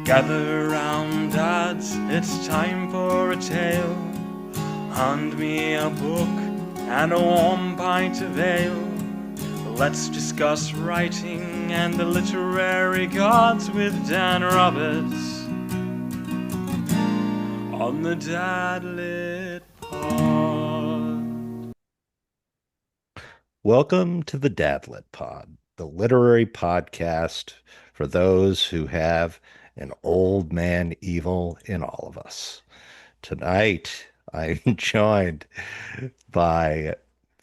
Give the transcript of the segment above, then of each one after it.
Gather round, dads, it's time for a tale. Hand me a book and a warm pint of ale. Let's discuss writing and the literary gods with Dan Roberts on the Dadlit Pod. Welcome to the Dadlit Pod, the literary podcast for those who have an old man evil in all of us. Tonight, I'm joined by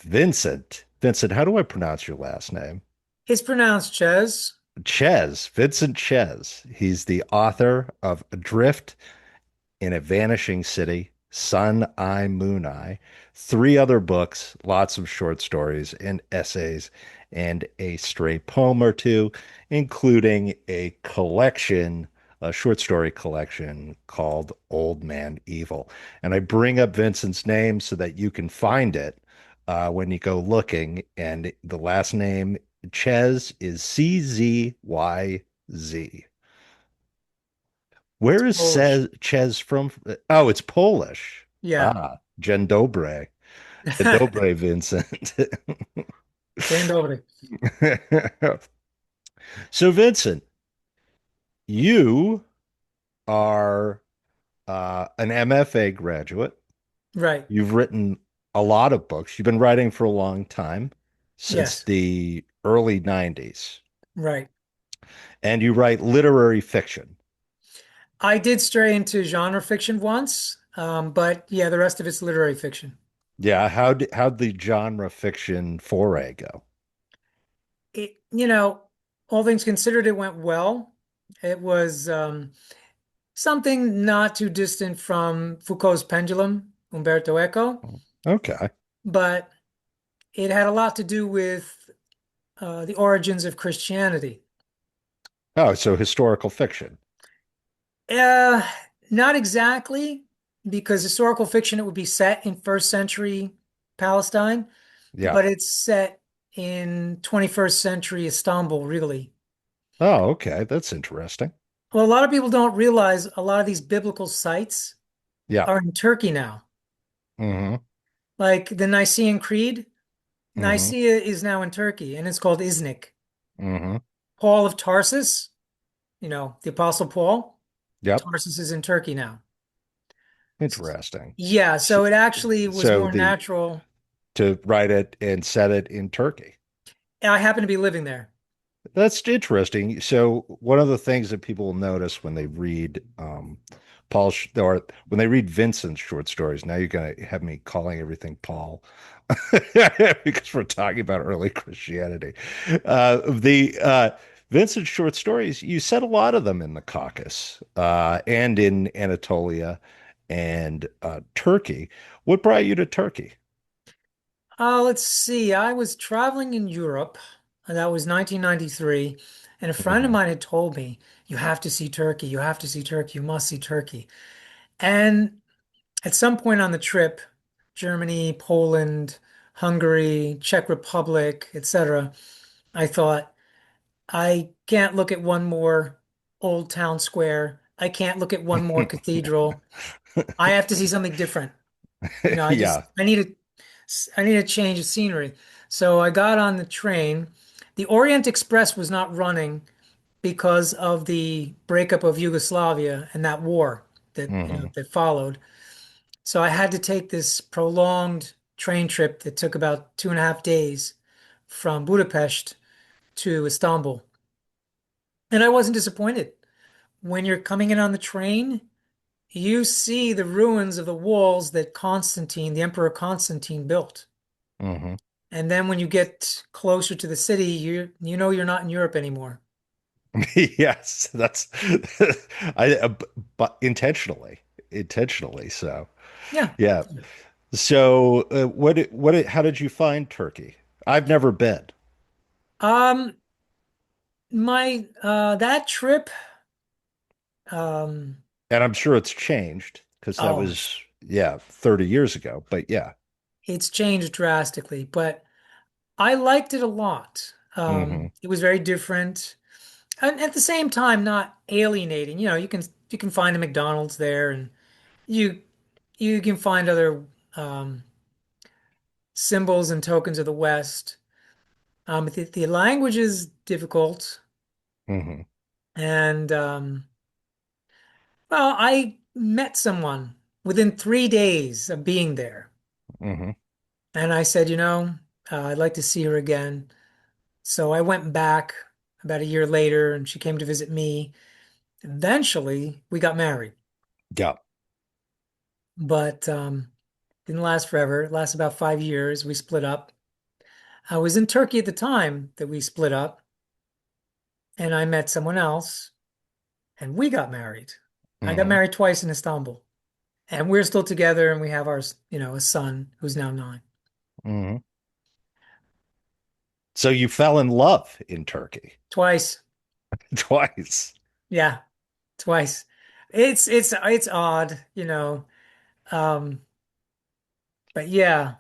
Vincent. Vincent, how do I pronounce your last name? It's pronounced Ches. Czyz, Vincent Czyz. He's the author of Adrift in a Vanishing City, Sun Eye, Moon Eye, three other books, lots of short stories and essays, and a stray poem or two, including a collection, a short story collection called Old Man Evil. And I bring up Vincent's name so that you can find it when you go looking. And the last name, Czyz, is CzYz. It's Where is Polish. Ches from? Oh, it's Polish. Yeah. Ah, Dzień dobry. Dzień dobry, Vincent. Dzień dobry. So, Vincent, you are an MFA graduate. Right. You've written a lot of books. You've been writing for a long time, since Yes. the early 90s, Right. and you write literary fiction. I did stray into genre fiction once, but yeah, the rest of it's literary fiction. Yeah, how'd the genre fiction foray go? It, all things considered, it went well. It was something not too distant from Foucault's Pendulum, Umberto Eco, Okay. but it had a lot to do with the origins of Christianity. Oh, so historical fiction. Uh, Not exactly, because historical fiction, it would be set in first century Palestine, Yeah. but it's set in 21st century Istanbul, really. Oh, okay. That's interesting. Well, a lot of people don't realize a lot of these biblical sites Yeah. are in Turkey now. Hmm. Like the Nicene Creed, Hmm. Nicaea is now in Turkey, and it's called Iznik. Hmm. Paul of Tarsus, the Apostle Paul, Yep. Tarsus is in Turkey now. Interesting. Yeah, So, so it actually was so more the natural. to write it and set it in Turkey. I happen to be living there. That's interesting. So one of the things that people will notice when they read or when they read Vincent's short stories, now you're gonna have me calling everything Paul because we're talking about early Christianity. The Vincent short stories, you said a lot of them in the Caucasus and in Anatolia and Turkey. What brought you to Turkey? Let's see. I was traveling in Europe, and that was 1993, and a friend of Hmm. mine had told me, "You have to see Turkey. You have to see Turkey. You must see Turkey." And at some point on the trip, Germany, Poland, Hungary, Czech Republic, etc., I thought, I can't look at one more old town square. I can't look at one more cathedral. I have to see something different. I just Yeah. I need a change of scenery. So I got on the train. The Orient Express was not running because of the breakup of Yugoslavia and that war that Hmm. that followed. So I had to take this prolonged train trip that took about 2.5 days from Budapest to Istanbul. And I wasn't disappointed. When you're coming in on the train, you see the ruins of the walls that Constantine, the Emperor Constantine, built. Hmm. And then when you get closer to the city, you know you're not in Europe anymore. Yes, that's but intentionally. So, Yeah. yeah. So, how did you find Turkey? I've never been, Um, my that trip, um, and I'm sure it's changed because that oh, was, yeah, 30 years ago. But yeah. it's changed drastically, but I liked it a lot. Hmm. It was very different. and at the same time not alienating. You can find a McDonald's there, and you you can find other um, symbols and tokens of the West. The language is difficult, Hmm. and well, I met someone within 3 days of being there, Hmm. and I said, I'd like to see her again. So I went back about a year later, and she came to visit me. Eventually, we got married, Yeah. but didn't last forever. It lasted about 5 years. We split up. I was in Turkey at the time that we split up, and I met someone else, and we got married. I got Hmm. married twice in Istanbul, and we're still together, and we have a son who's now 9. Hmm. So you fell in love in Turkey Twice. twice. Yeah, twice. It's odd, Um, but yeah,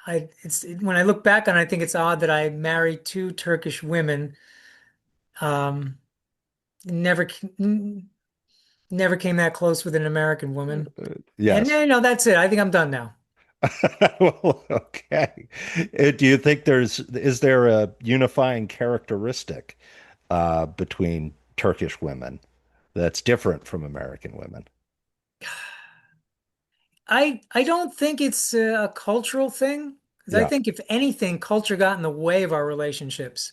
when I look back on it, I think it's odd that I married two Turkish women. Um, never, never came that close with an American woman. And Yes. that's it. I think I'm done now. Well, okay. Do you think is there a unifying characteristic between Turkish women that's different from American women? I don't think it's a cultural thing, because I Yeah. think if anything, culture got in the way of our relationships.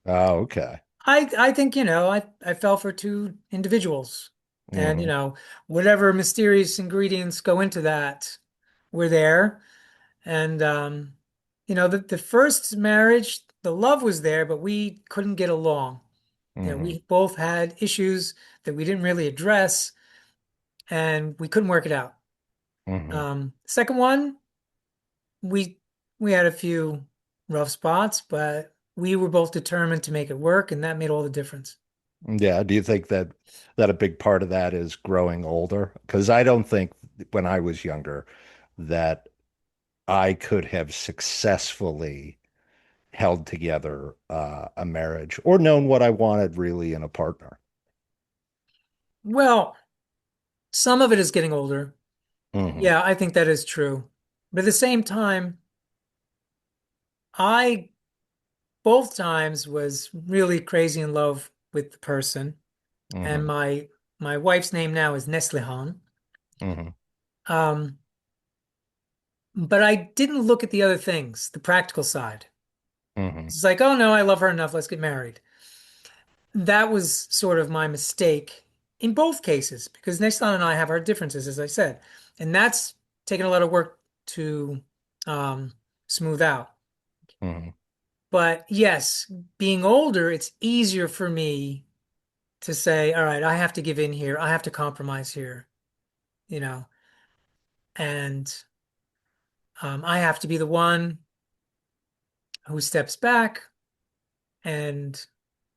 Oh, okay. I think, I fell for two individuals, and Hmm. whatever mysterious ingredients go into that were there. And the first marriage, the love was there, but we couldn't get along. Hmm. We both had issues that we didn't really address, and we couldn't work it out. Hmm. Second one, we we had a few rough spots, but we were both determined to make it work, and that made all the difference. Yeah. Do you think that a big part of that is growing older? Because I don't think when I was younger that I could have successfully held together a marriage or known what I wanted really in a partner. Well, some of it is getting older. Hmm. Yeah, I think that is true. But at the same time, I both times was really crazy in love with the person. And Hmm. my wife's name now is Neslihan. Hmm. Um, but I didn't look at the other things, the practical side. Hmm. It's like, oh no, I love her enough, let's get married. That was sort of my mistake in both cases, because Neslihan and I have our differences, as I said, and that's taken a lot of work to um, smooth out. Hmm. But yes, being older, it's easier for me to say, all right, I have to give in here. I have to compromise here, you know, and I have to be the one who steps back. And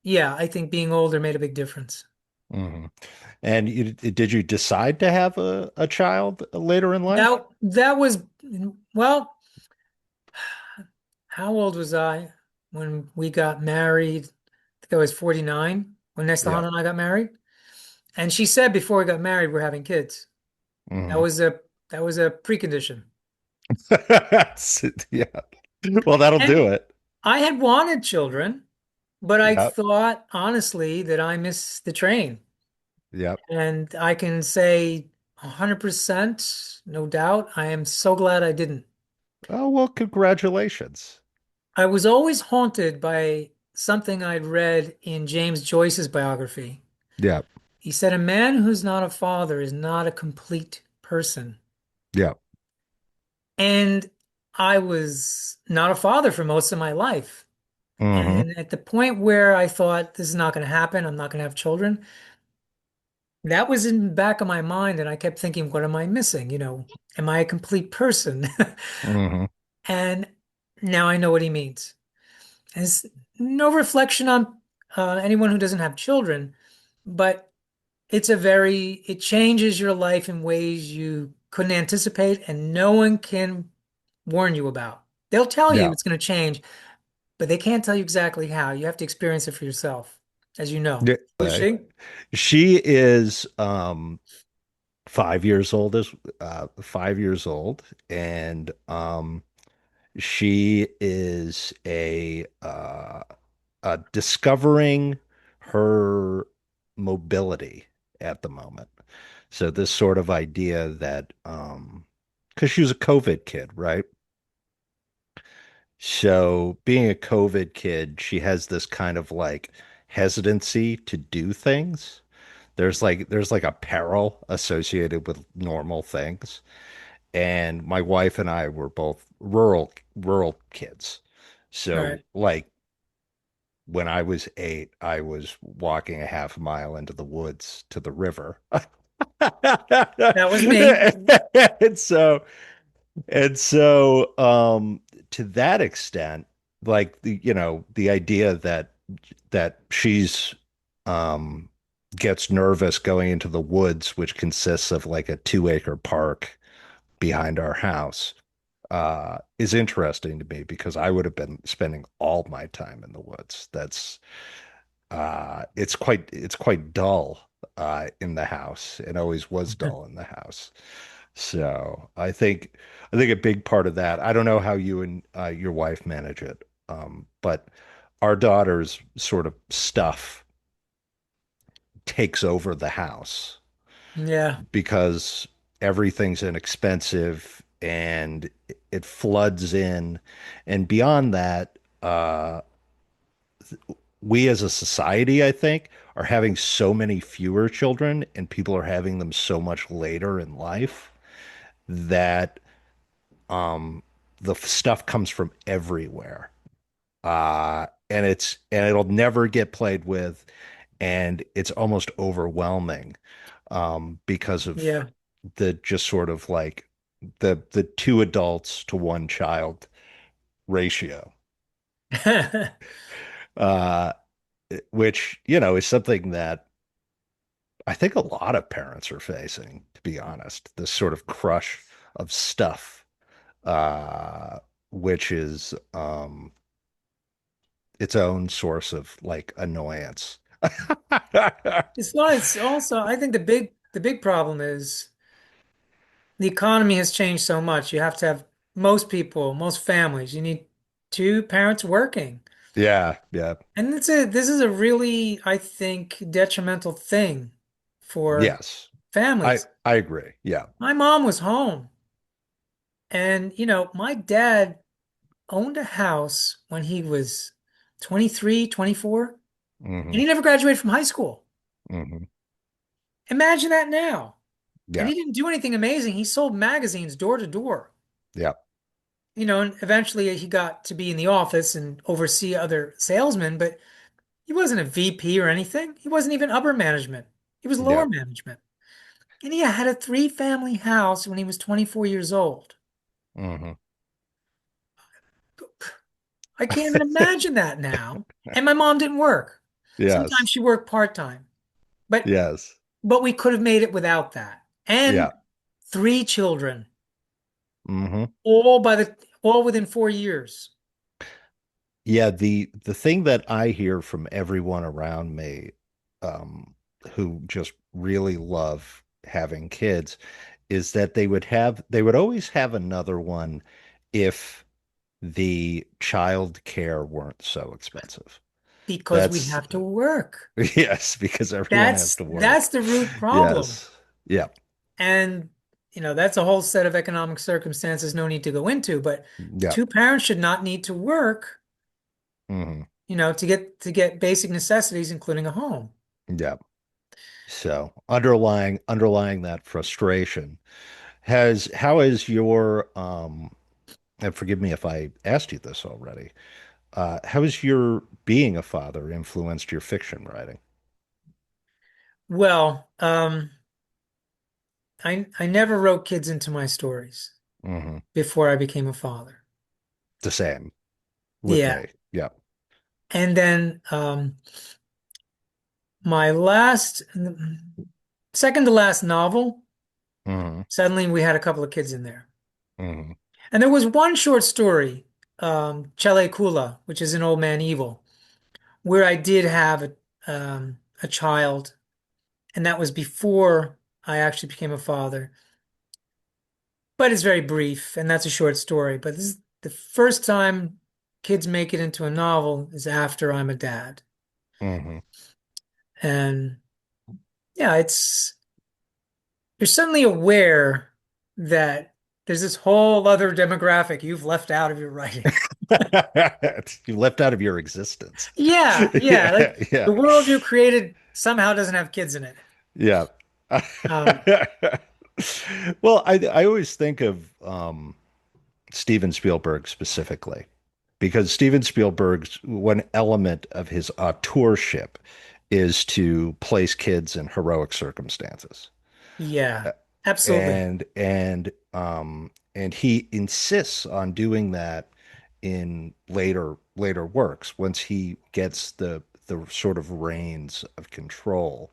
yeah, I think being older made a big difference. Hmm. And did you decide to have a child later in life? That was, well, how old was I when we got married? I think I was 49 when Yeah. Neslihan and I got married. And she said before we got married, we're having kids. That Hmm. was a that was a precondition. Yeah. Well, that'll do And it. I had wanted children, but I Yep. thought honestly that I missed the train. Yep. And I can say 100%, no doubt, I am so glad I didn't. Oh, well, congratulations. I was always haunted by something I'd read in James Joyce's biography. Yep. He said, a man who's not a father is not a complete person. Yep. And I was not a father for most of my life. Hmm. And at the point where I thought this is not going to happen, I'm not going to have children, that was in the back of my mind. And I kept thinking, what am I missing? Am I a complete person? Hmm. And now I know what he means. And it's no reflection on anyone who doesn't have children, but it changes your life in ways you couldn't anticipate and no one can warn you about. They'll tell you Yeah. it's going to change, but they can't tell you exactly how. You have to experience it for yourself. as you know. Yeah. Who is she? She is 5 years old, is 5 years old, and she is discovering her mobility at the moment. So this sort of idea that because she was a COVID kid, right? So being a COVID kid, she has this kind of like hesitancy to do things. There's like a peril associated with normal things. And my wife and I were both rural kids. So Right. like when I was 8, I was walking a half mile into the woods to the river. That was me. And so and so to that extent, like the idea that she's um gets nervous going into the woods, which consists of like a 2-acre park behind our house, is interesting to me because I would have been spending all my time in the woods. It's quite dull in the house. It always was dull in the house. So I think a big part of that. I don't know how you and your wife manage it, but our daughter's sort of stuff takes over the house Yeah. because everything's inexpensive and it floods in. And beyond that, we as a society, I think, are having so many fewer children and people are having them so much later in life that the stuff comes from everywhere. And it'll never get played with, and it's almost overwhelming because of Yeah. the just sort of like the two adults to one child ratio, uh, which is something that I think a lot of parents are facing, to be honest. This sort of crush of stuff, uh, which is its own source of like annoyance. It's not, it's also, I think the big problem is the economy has changed so much. You have to have most people, most families, you need two parents working. Yeah, yeah, And this is a really, I think, detrimental thing for yes. I families. I agree. Yeah. My mom was home and, my dad owned a house when he was 23, 24, and Hmm. he never graduated from high school. Hmm. Imagine that now. And Yeah. he didn't do anything amazing. He sold magazines door to door. Yeah. And eventually he got to be in the office and oversee other salesmen, but he wasn't a VP or anything. He wasn't even upper management. He was lower Yeah. management. And he had a three-family house when he was 24 years old. Hmm. I can't even imagine that now. And my mom didn't work. Sometimes Yes. she worked part-time, but Yes. but we could have made it without that. And Yeah. three children, Hmm. all within 4 years. Yeah, the thing that I hear from everyone around me, um, who just really love having kids, is that they would always have another one if the child care weren't so expensive. Because we That's have to work. yes, because everyone has That's to that's work. the root problem. Yes. Yeah. And that's a whole set of economic circumstances no need to go into, but Yeah. two parents should not need to work, Hmm. to get basic necessities, including a home. Yeah. So underlying that frustration has how is your and forgive me if I asked you this already. How has your being a father influenced your fiction writing? Well, I never wrote kids into my stories Hmm. before I became a father. The same with Yeah. me. Yeah. And then my second to last novel, Hmm. suddenly we had a couple of kids in there. Hmm. And there was one short story, Chele Kula, which is an old man evil, where I did have a child, and that was before I actually became a father. But it's very brief, and that's a short story. But this is the first time kids make it into a novel is after I'm a dad. Hmm. And yeah, it's you're suddenly aware that there's this whole other demographic you've left out of your writing. You left out of your existence. Yeah, yeah. Yeah, Like yeah, the world you created somehow doesn't have kids in it. yeah. Um, Well, I always think of Steven Spielberg specifically because Steven Spielberg's one element of his auteurship is to place kids in heroic circumstances. yeah, absolutely. And he insists on doing that in later works once he gets the sort of reins of control.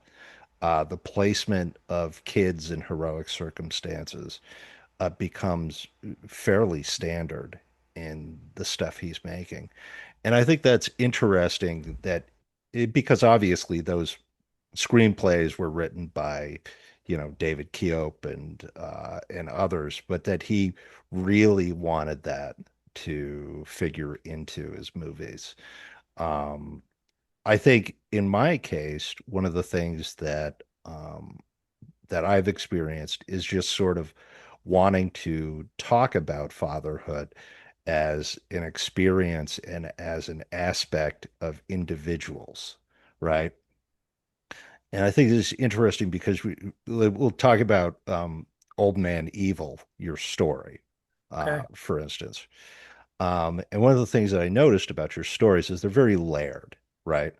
The placement of kids in heroic circumstances becomes fairly standard in the stuff he's making. And I think that's interesting because obviously those screenplays were written by, David Keough and others, but that he really wanted that to figure into his movies. Um, I think in my case, one of the things that I've experienced is just sort of wanting to talk about fatherhood as an experience and as an aspect of individuals, right? And I think this is interesting because we'll talk about Old Man Evil, your story, Okay. for instance. And one of the things that I noticed about your stories is they're very layered, right?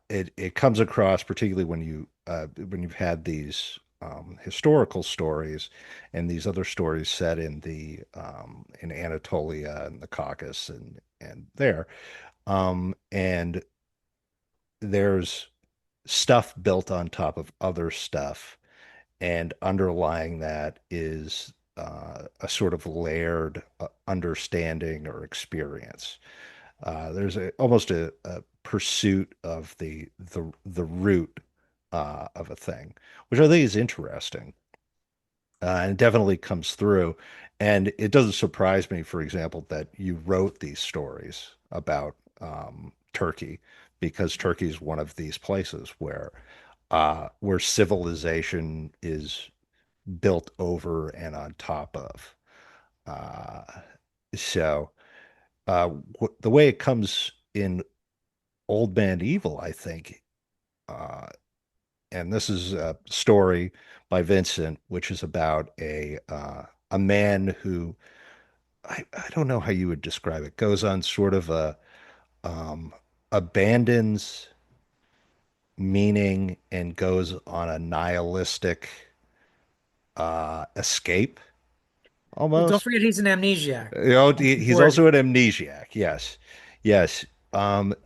It comes across particularly when you've had these historical stories and these other stories set in the in Anatolia and the Caucasus and there, and there's stuff built on top of other stuff, and underlying that is a sort of layered understanding or experience. There's almost a pursuit of the root of a thing, which I think is interesting, and it definitely comes through. And it doesn't surprise me, for example, that you wrote these stories about Turkey, because Turkey is one of these places where civilization is built over and on top of. Uh, so the way it comes in Old Man Evil, I think, uh, and this is a story by Vincent, which is about a man who I don't know how you would describe it, goes on sort of a um, abandons meaning and goes on a nihilistic escape Well, don't almost. forget he's an amnesiac. That's He's also important. an amnesiac. Yes, yes.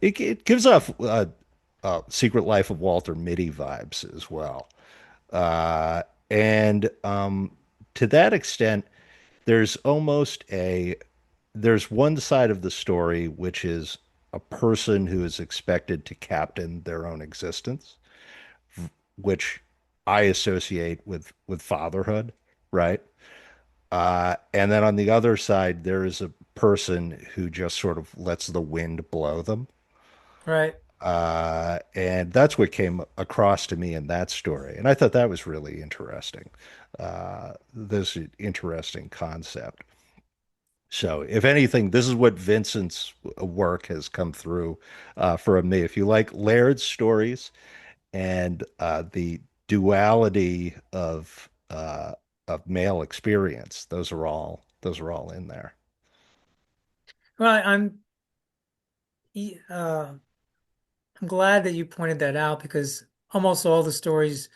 It gives off Secret Life of Walter Mitty vibes as well. Uh, and to that extent, there's almost there's one side of the story which is a person who is expected to captain their own existence, which I associate with fatherhood, right? And then on the other side, there is a person who just sort of lets the wind blow them. Right. And that's what came across to me in that story. And I thought that was really interesting. This interesting concept. So, if anything, this is what Vincent's work has come through for me. If you like layered stories and the duality of male experience, those are all in there. Well, I'm glad that you pointed that out because almost all the stories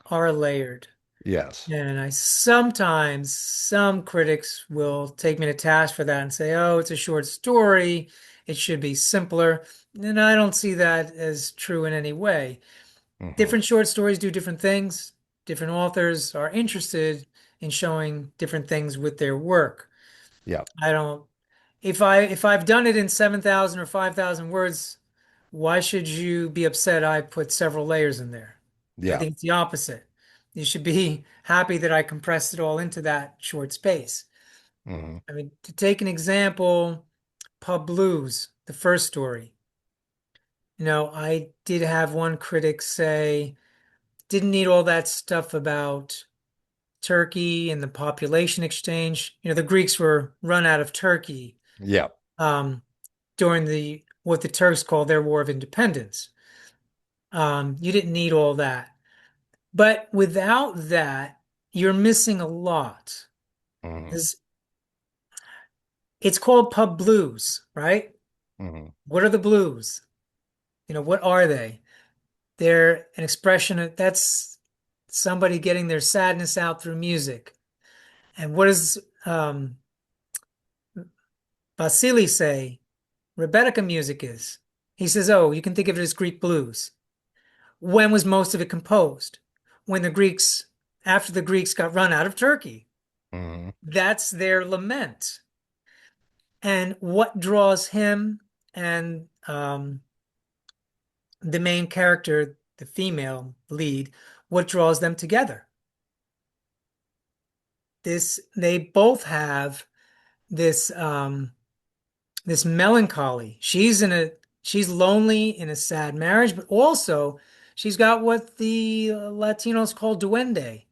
are layered. Yes. And I sometimes, some critics will take me to task for that and say, oh, it's a short story. It should be simpler. And I don't see that as true in any way. Hmm. Different short stories do different things. Different authors are interested in showing different things with their work. Yeah. I don't, if I've done it in 7,000 or 5,000 words, Why should you be upset I put several layers in there? I Yeah. think it's the opposite. You should be happy that I compressed it all into that short space. Hmm. I mean, to take an example, Pub Blues, the first story. I did have one critic say, didn't need all that stuff about Turkey and the population exchange. The Greeks were run out of Turkey Yeah. um, during what the Turks call their War of Independence. You didn't need all that. But without that, you're missing a lot. Hmm. It's, it's called pub blues, right? Hmm. What are the blues? What are they? They're an expression that's somebody getting their sadness out through music. And what does Vasily say Rebettica music is? He says, oh, you can think of it as Greek blues. When was most of it composed? When after the Greeks got run out of Turkey. Hmm. That's their lament. And what draws him and the main character, the female lead, what draws them together? They both have this melancholy. She's lonely in a sad marriage, but also she's got what the Latinos call duende.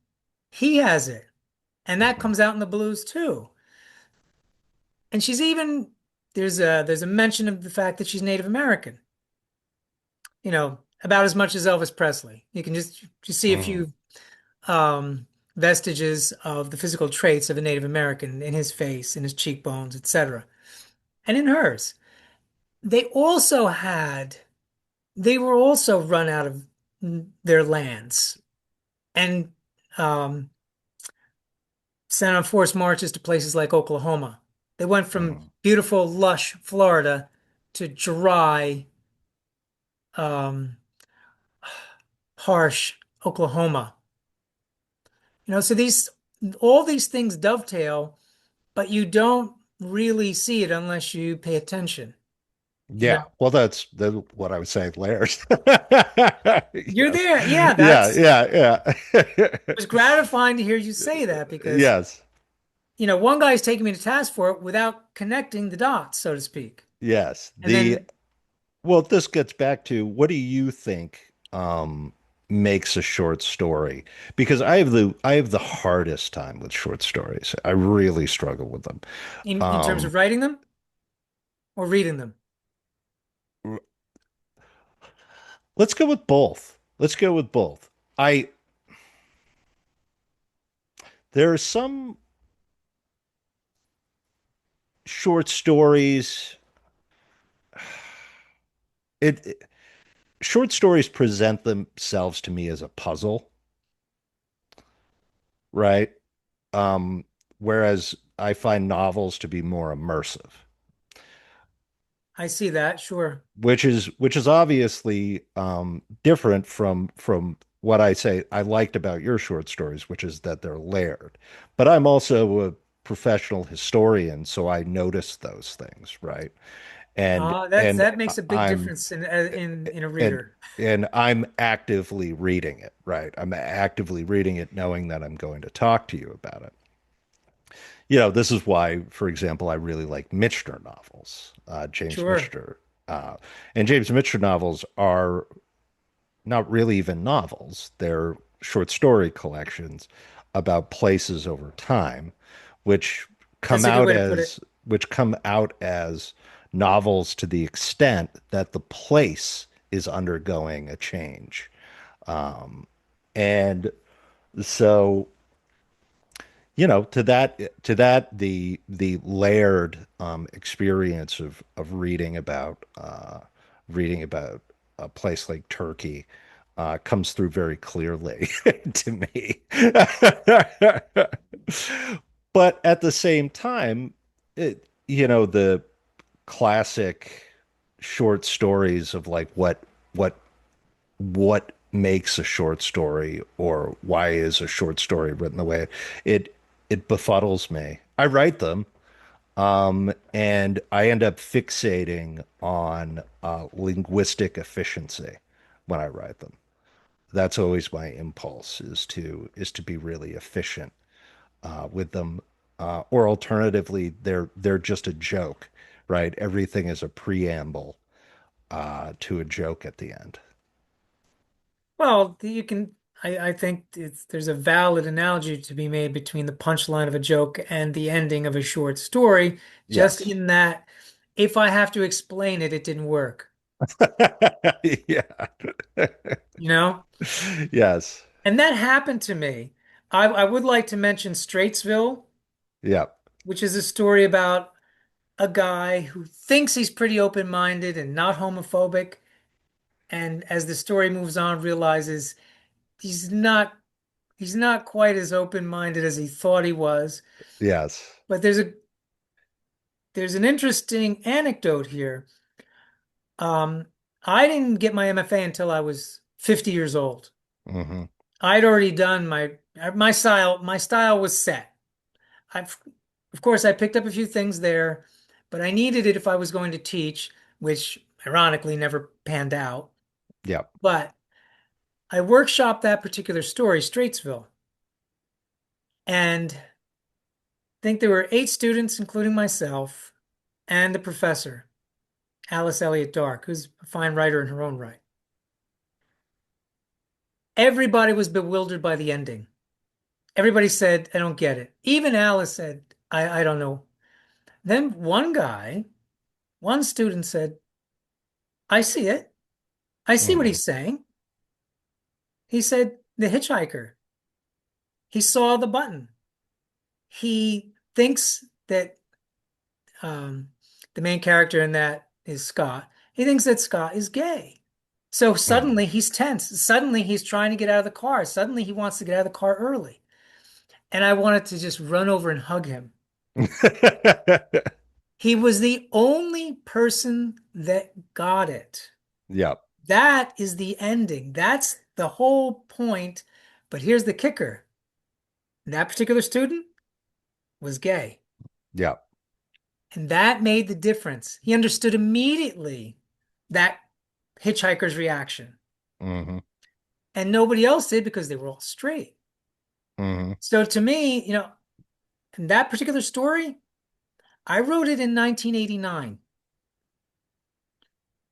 He has it, and that Hmm. comes out in the blues too. And she's even there's a mention of the fact that she's Native American. About as much as Elvis Presley. You can just see a Hmm. few vestiges of the physical traits of a Native American in his face, in his cheekbones, etc., and in hers. They also had they were also run out of their lands and um, sent on forced marches to places like Oklahoma. They went from Hmm. beautiful, lush Florida to dry, um, harsh Oklahoma. So all these things dovetail, but you don't really see it unless you pay attention. You know, Yeah. Well, what I was saying, layers. you're Yes. there. Yeah, Yeah. it Yeah. Yeah. was gratifying to hear you say that because Yes. one guy's taking me to task for it without connecting the dots, so to speak. Yes. And then Well, this gets back to what do you think makes a short story? Because I have the hardest time with short stories. I really struggle with them. in terms Um, of writing them or reading them, let's go with both. Let's go with both. I There are some short stories. It Short stories present themselves to me as a puzzle, right? Um, whereas I find novels to be more immersive, I see that, sure. which is obviously different from what I say I liked about your short stories, which is that they're layered. But I'm also a professional historian, so I notice those things, right? And and That makes a big I'm difference in a and reader. and I'm actively reading it, right? I'm actively reading it, knowing that I'm going to talk to you about it. This is why, for example, I really like Michener novels, James Sure. Michener. And James Michener novels are not really even novels. They're short story collections about places over time, which come That's a good out way to put it. as which come out as novels to the extent that the place is undergoing a change. And so to that the layered experience of reading about a place like Turkey comes through very clearly to me. But at the same time, the classic short stories of like what makes a short story or why is a short story written the way it befuddles me. I write them. And I end up fixating on linguistic efficiency when I write them. That's always my impulse is to be really efficient with them, or alternatively, they're just a joke, right? Everything is a preamble to a joke at the end. Well, you can, I think there's a valid analogy to be made between the punchline of a joke and the ending of a short story, just Yes. in that if I have to explain it, it didn't work, Yeah. you know? Yes. And that happened to me. I would like to mention Straitsville, Yeah. which is a story about a guy who thinks he's pretty open-minded and not homophobic, and as the story moves on, realizes he's not he's not quite as open-minded as he thought he was. Yes. But there's an interesting anecdote here. Um, I didn't get my MFA until I was 50 years old. Hmm. I'd already done my style was set. I've of course I picked up a few things there, but I needed it if I was going to teach, which ironically never panned out. Yeah. But I workshopped that particular story, Straitsville, and I think there were 8 students, including myself, and the professor, Alice Elliott Dark, who's a fine writer in her own right. Everybody was bewildered by the ending. Everybody said, I don't get it. Even Alice said, I don't know. Then one student said, I see it. I see what Hmm. he's saying. He said, the hitchhiker. He saw the button. He thinks that the main character in that is Scott. He thinks that Scott is gay. So Hmm. suddenly he's tense. Suddenly he's trying to get out of the car. Suddenly he wants to get out of the car early. And I wanted to just run over and hug him. He was the only person that got it. Yeah. That is the ending. That's the whole point. But here's the kicker. That particular student was gay. Yeah. And that made the difference. He understood immediately that hitchhiker's reaction. Hmm. And nobody else did because they were all straight. Hmm. So to me, in that particular story, I wrote it in 1989.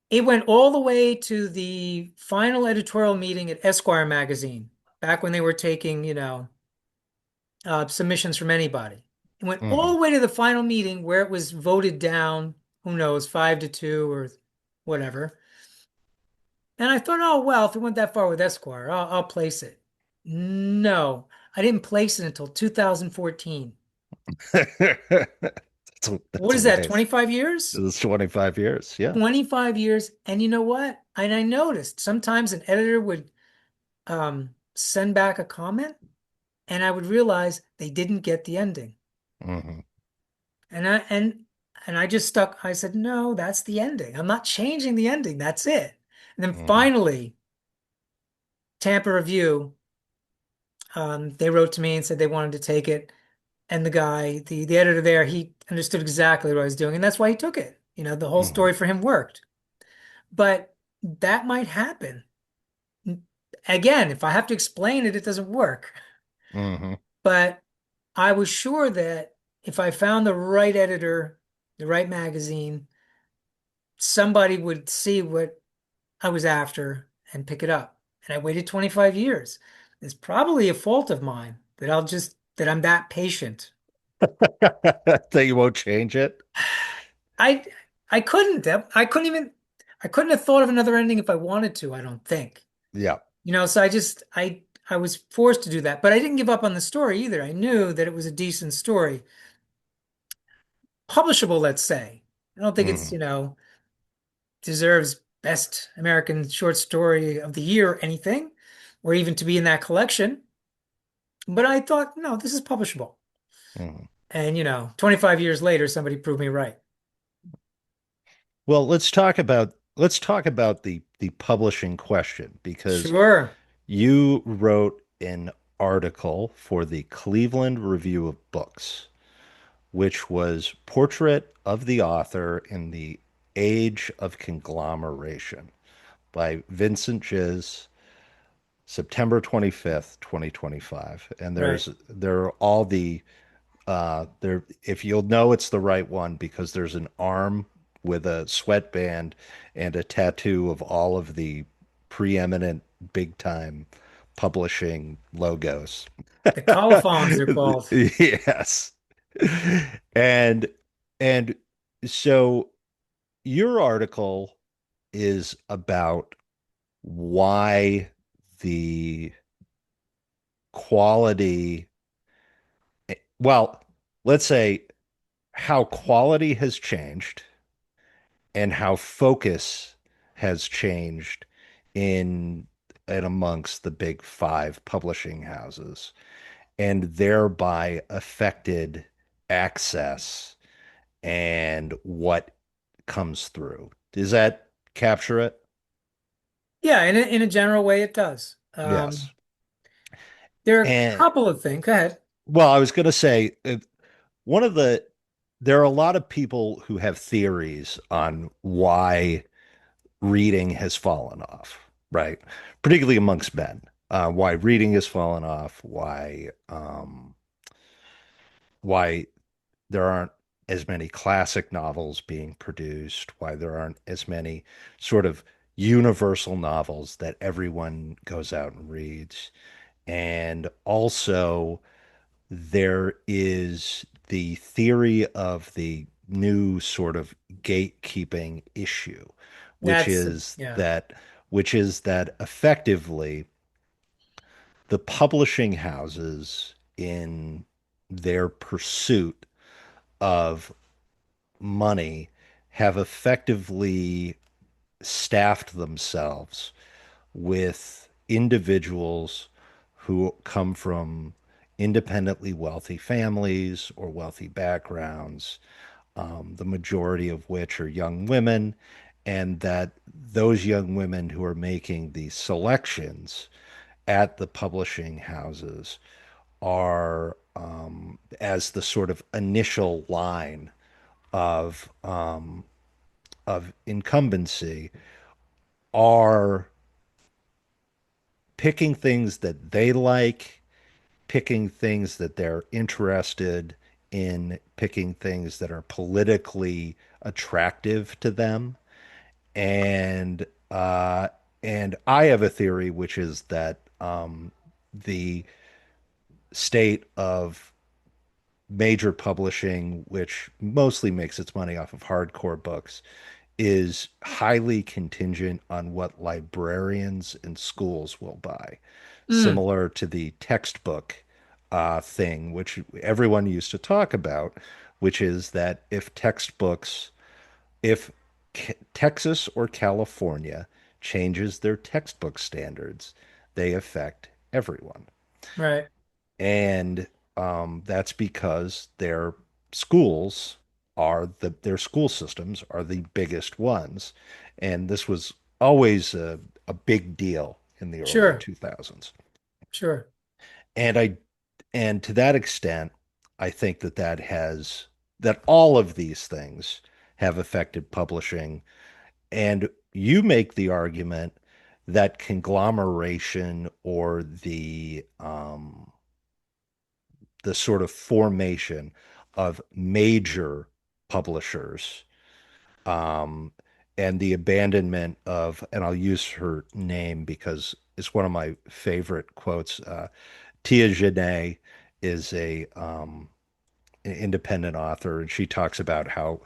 It went all the way to the final editorial meeting at Esquire magazine, back when they were taking, submissions from anybody. It went all Hmm. the way to the final meeting where it was voted down, who knows, 5-2 or whatever. And I thought, oh, well, if it went that far with Esquire, I'll place it. No, I didn't place it until 2014. That's What is that, amazing. 25 years? It's 25 years. Yeah. 25 years. And you know what? And I noticed sometimes an editor would send back a comment and I would realize they didn't get the ending. Hmm. And I just stuck. I said, no, that's the ending. I'm not changing the ending. That's it. And then Hmm. finally, Tampa Review, they wrote to me and said they wanted to take it. And the guy, the editor there, he understood exactly what I was doing, and that's why he took it. The whole Hmm. story for him worked. But that might happen. Again, if I have to explain it, it doesn't work. Hmm. But I was sure that if I found the right editor, the right magazine, somebody would see what I was after and pick it up. And I waited 25 years. It's probably a fault of mine that I'm that patient. That you won't change it. I I couldn't. I couldn't have thought of another ending if I wanted to, I don't think. Yeah. So I was forced to do that. But I didn't give up on the story either. I knew that it was a decent story. Publishable, let's say. I don't think it's, Hmm. deserves best American short story of the year or anything, or even to be in that collection. But I thought, no, this is publishable. Hmm. And 25 years later, somebody proved me right. Well, let's talk about the publishing question because Sure. you wrote an article for the Cleveland Review of Books which was Portrait of the Author in the Age of Conglomeration by Vincent Czyz, September 25th, 2025. And Right. there are all the there, if you'll know it's the right one because there's an arm with a sweatband and a tattoo of all of the preeminent big time publishing logos. The colophons, they're called. Yes. And and so your article is about why the quality, well, let's say how quality has changed and how focus has changed in and amongst the big five publishing houses and thereby affected access and what comes through. Does that capture it? Yeah, in a general way, it does. Yes. There are a And couple of things. Go ahead. well, I was going to say one of the there are a lot of people who have theories on why reading has fallen off, right? Particularly amongst men. Why reading has fallen off, why there aren't as many classic novels being produced, why there aren't as many sort of universal novels that everyone goes out and reads. And also, there is the theory of the new sort of gatekeeping issue, which That's is yeah. that effectively the publishing houses in their pursuit of money have effectively staffed themselves with individuals who come from independently wealthy families or wealthy backgrounds, the majority of which are young women, and that those young women who are making these selections at the publishing houses are, as the sort of initial line of incumbency, are picking things that they like, picking things that they're interested in, picking things that are politically attractive to them. And and I have a theory, which is that the state of major publishing, which mostly makes its money off of hardcore books, is highly contingent on what librarians and schools will buy, Mm, similar to the textbook thing, which everyone used to talk about, which is that if Texas or California changes their textbook standards, they affect everyone. right. And that's because schools their school systems are the biggest ones. And this was always a big deal in the early Sure. 2000s. Sure. And to that extent, I think that all of these things have affected publishing. And you make the argument that conglomeration or the sort of formation of major publishers, um, and the abandonment of, and I'll use her name because it's one of my favorite quotes. Tia Genet is an independent author, and she talks about how,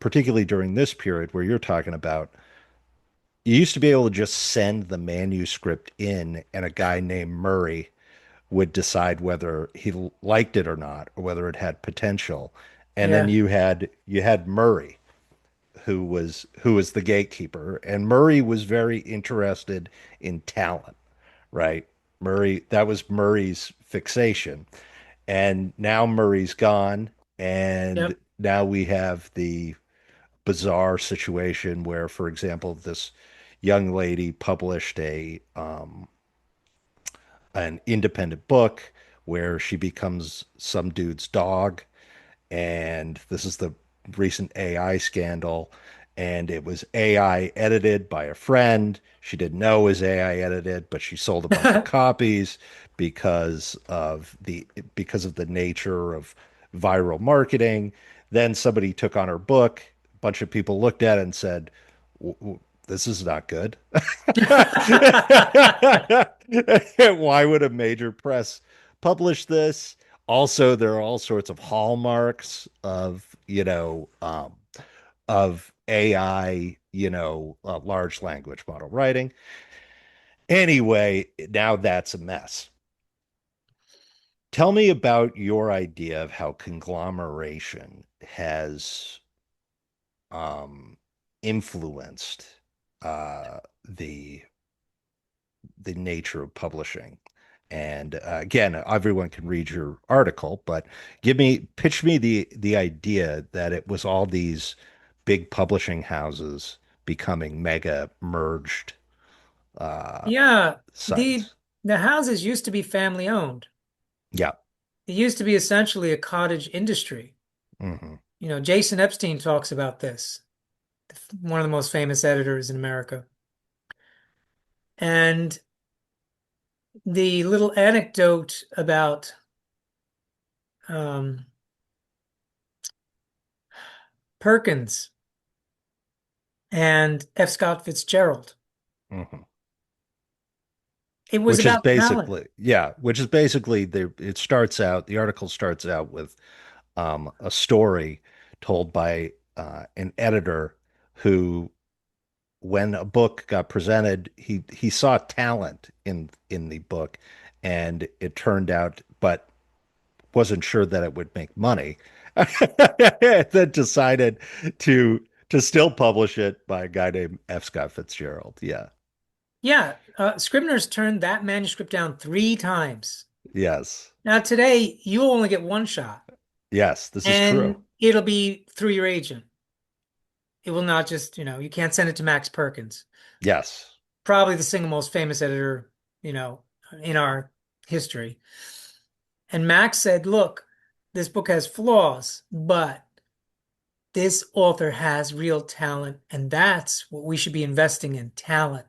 particularly during this period where you're talking about, you used to be able to just send the manuscript in, and a guy named Murray would decide whether he liked it or not, or whether it had potential. And then Yeah. you had Murray, who was the gatekeeper, and Murray was very interested in talent, right? Murray, that was Murray's fixation. And now Murray's gone, and Yep. now we have the bizarre situation where, for example, this young lady published a an independent book where she becomes some dude's dog, and this is the recent AI scandal, and it was AI edited by a friend. She didn't know it was AI edited, but she sold a bunch of copies because of the because of the nature of viral marketing. Then somebody took on her book. A bunch of people looked at it and said, "This is not good." Why would a major press publish this? Also, there are all sorts of hallmarks of, of AI, large language model writing. Anyway, now that's a mess. Tell me about your idea of how conglomeration has influenced the nature of publishing. And again, everyone can read your article, but pitch me the idea that it was all these big publishing houses becoming mega merged uh, Yeah, the sites. the houses used to be family owned. Yeah. It used to be essentially a cottage industry. Hmm. Jason Epstein talks about this, one of the most famous editors in America. And the little anecdote about um, Perkins and F. Scott Fitzgerald, Hmm. it was Which is about talent. basically, yeah, which is basically the article starts out with a story told by an editor who, when a book got presented, he saw talent in the book, and it turned out, but wasn't sure that it would make money. Then decided to still publish it by a guy named F. Scott Fitzgerald. Yeah. Yeah, Scribner's turned that manuscript down 3 times. Yes. Now, today, you'll only get one shot, Yes, this is true. and it'll be through your agent. It will not just, you can't send it to Max Perkins, Yes. probably the single most famous editor, you know, in our history. And Max said, look, this book has flaws, but this author has real talent, and that's what we should be investing in, talent.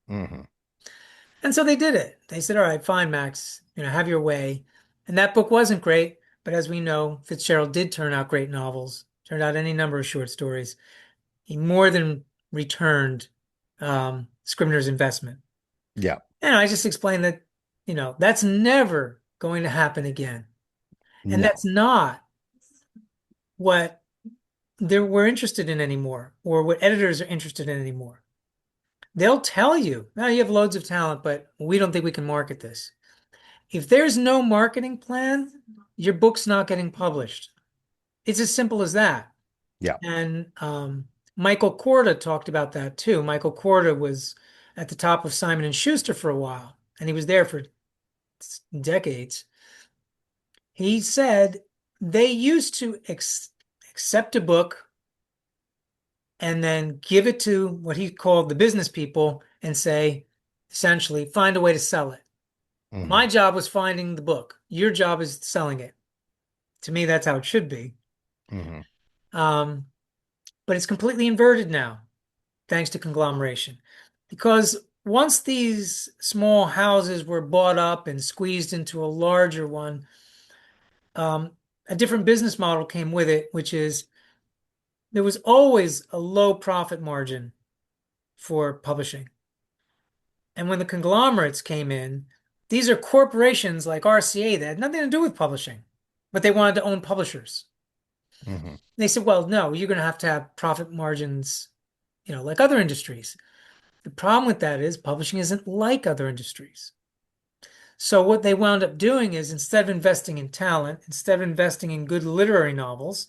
Hmm. And so they did it. They said, all right, fine, Max, have your way. And that book wasn't great, but as we know, Fitzgerald did turn out great novels, turned out any number of short stories. He more than returned Scribner's investment. Yeah. And I just explained that, that's never going to happen again. And No. that's not what we're interested in anymore, or what editors are interested in anymore. They'll tell you, now you have loads of talent, but we don't think we can market this. If there's no marketing plan, your book's not getting published. It's as simple as that. Yeah. And Michael Korda talked about that too. Michael Korda was at the top of Simon and Schuster for a while, and he was there for decades. He said they used to accept a book and then give it to what he called the business people and say, essentially, find a way to sell it. My Hmm. job was finding the book. Your job is selling it. To me, that's how it should be. Hmm. Um, but it's completely inverted now, thanks to conglomeration. Because once these small houses were bought up and squeezed into a larger one, um, a different business model came with it, which is there was always a low profit margin for publishing. And when the conglomerates came in, these are corporations like RCA that had nothing to do with publishing, but they wanted to own publishers. Hmm. They said, well, no, you're going to have profit margins, like other industries. The problem with that is publishing isn't like other industries. So what they wound up doing is instead of investing in talent, instead of investing in good literary novels,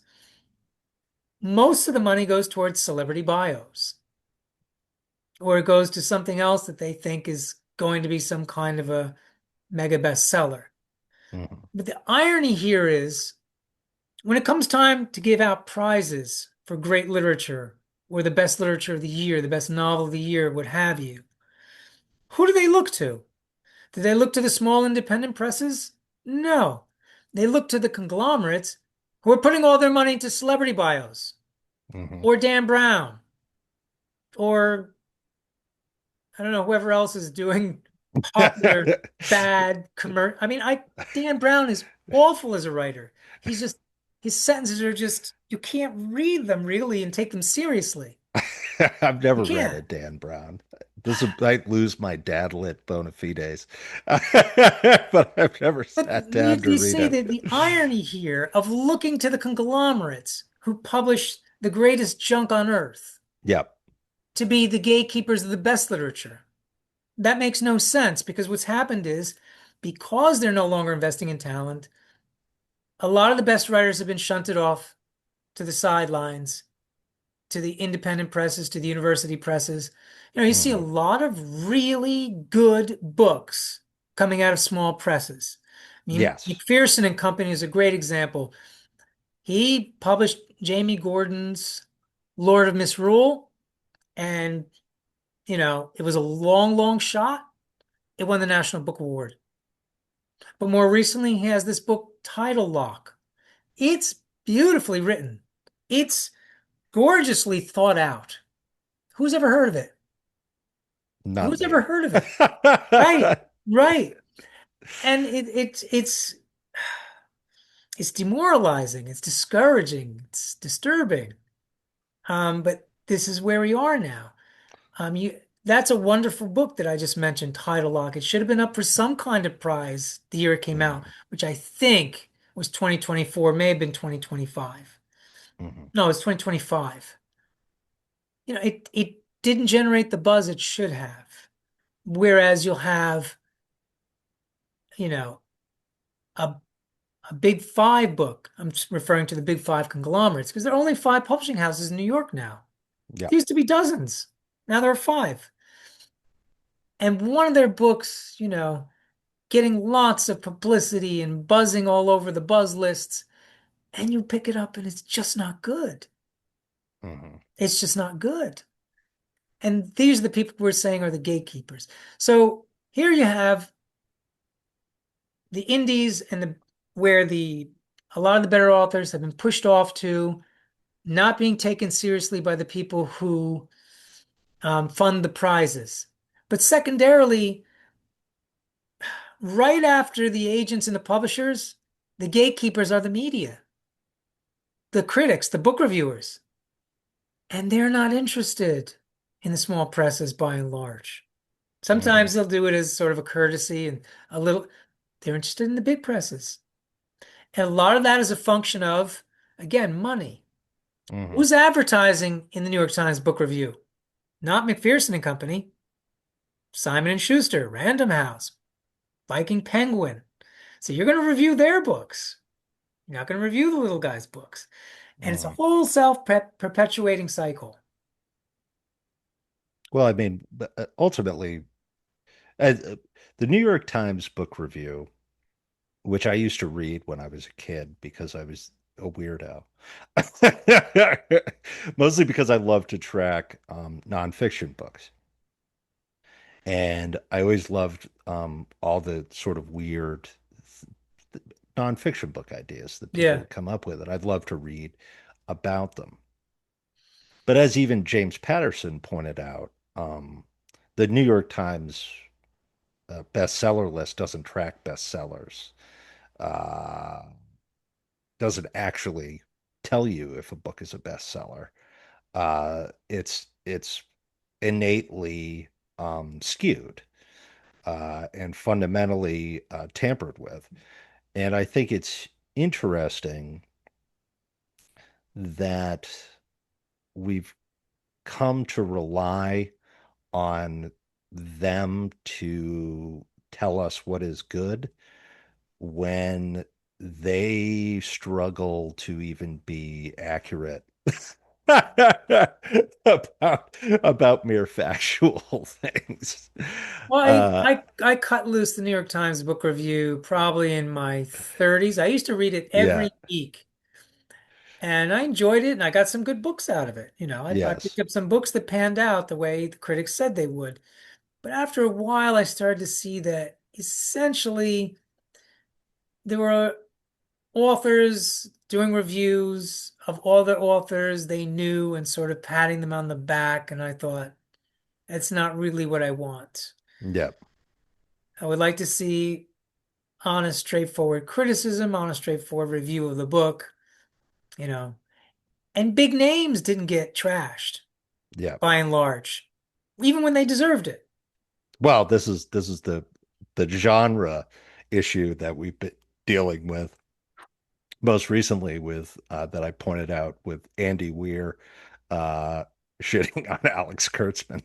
most of the money goes towards celebrity bios, or it goes to something else that they think is going to be some kind of a mega bestseller. Hmm. But the irony here is when it comes time to give out prizes for great literature or the best literature of the year, the best novel of the year, what have you, who do they look to? Do they look to the small independent presses? No. They look to the conglomerates who are putting all their money into celebrity bios Hmm. or Dan Brown or I don't know, whoever else is doing popular bad commercial. I mean, Dan Brown is awful as a writer. He's just his sentences are just you can't read them really and take them seriously. I've You never read can't. a Dan Brown. This might lose my dad lit bona fides, but I've never But sat down to you read see him. that the irony here of looking to the conglomerates who publish the greatest junk on earth Yep. to be the gatekeepers of the best literature. That makes no sense because what's happened is because they're no longer investing in talent, a lot of the best writers have been shunted off to the sidelines, to the independent presses, to the university presses. You see a Hmm. lot of really good books coming out of small presses. I mean, Yes. McPherson and Company is a great example. He published Jamie Gordon's Lord of Misrule, and it was a long, long shot. It won the National Book Award. But more recently, he has this book, Title Lock. It's beautifully written. It's gorgeously thought out. Who's ever heard of it? Not Who's ever me. heard of it? Right, right. And it's demoralizing, it's discouraging, it's disturbing. But this is where we are now. You That's a wonderful book that I just mentioned, Title Lock. It should have been up for some kind of prize the year it came out, Mhm, which I think was 2024, may have been 2025. mhm, No, it's 2025. It didn't generate the buzz it should have. Whereas you'll have, you know, a a big five book. I'm just referring to the big five conglomerates because there are only five publishing houses in New York now. yeah. There used to be dozens. Now there are five. And one of their books, getting lots of publicity and buzzing all over the buzz lists, and you pick it up and it's just not good. Mhm, It's just not good. And these are the people we're saying are the gatekeepers. So here you have the indies and the where the a lot of the better authors have been pushed off to not being taken seriously by the people who fund the prizes. But secondarily, right after the agents and the publishers, the gatekeepers are the media, the critics, the book reviewers, and they're not interested in the small presses by and large. mhm, Sometimes they'll do it as sort of a courtesy and a little, they're interested in the big presses. And a lot of that is a function of, again, money. mhm. Who's advertising in the New York Times Book Review? Not McPherson and Company, Simon and Schuster, Random House, Viking Penguin. So you're going to review their books. You're not going to review the little guy's books. And it's a Mhm. whole self-perpetuating cycle. Well, I mean, ultimately, uh, uh, the New York Times Book Review, which I used to read when I was a kid because I was a weirdo, mostly because I love to track nonfiction books. And I always loved all the sort of weird nonfiction book ideas that people Yeah. would come up with, and I'd love to read about them. But as even James Patterson pointed out, the New York Times bestseller list doesn't track bestsellers, uh, doesn't actually tell you if a book is a bestseller. It's innately skewed and fundamentally tampered with. And I think it's interesting that we've come to rely on them to tell us what is good when they struggle to even be accurate about mere factual things. Well, Uh, I cut loose the New York Times Book Review probably in my 30s. I used to read it yeah, every week and I enjoyed it and I got some good books out of it. I picked yes. up some books that panned out the way the critics said they would. But after a while, I started to see that essentially there were authors doing reviews of other authors they knew and sort of patting them on the back, and I thought, that's not really what I want. Yep. I would like to see honest, straightforward criticism, honest, straightforward review of the book, you know. And big names didn't get trashed Yep. by and large, even when they deserved it. Well, this is the genre issue that we've been dealing with most recently with that I pointed out with Andy Weir uh shitting on Alex Kurtzman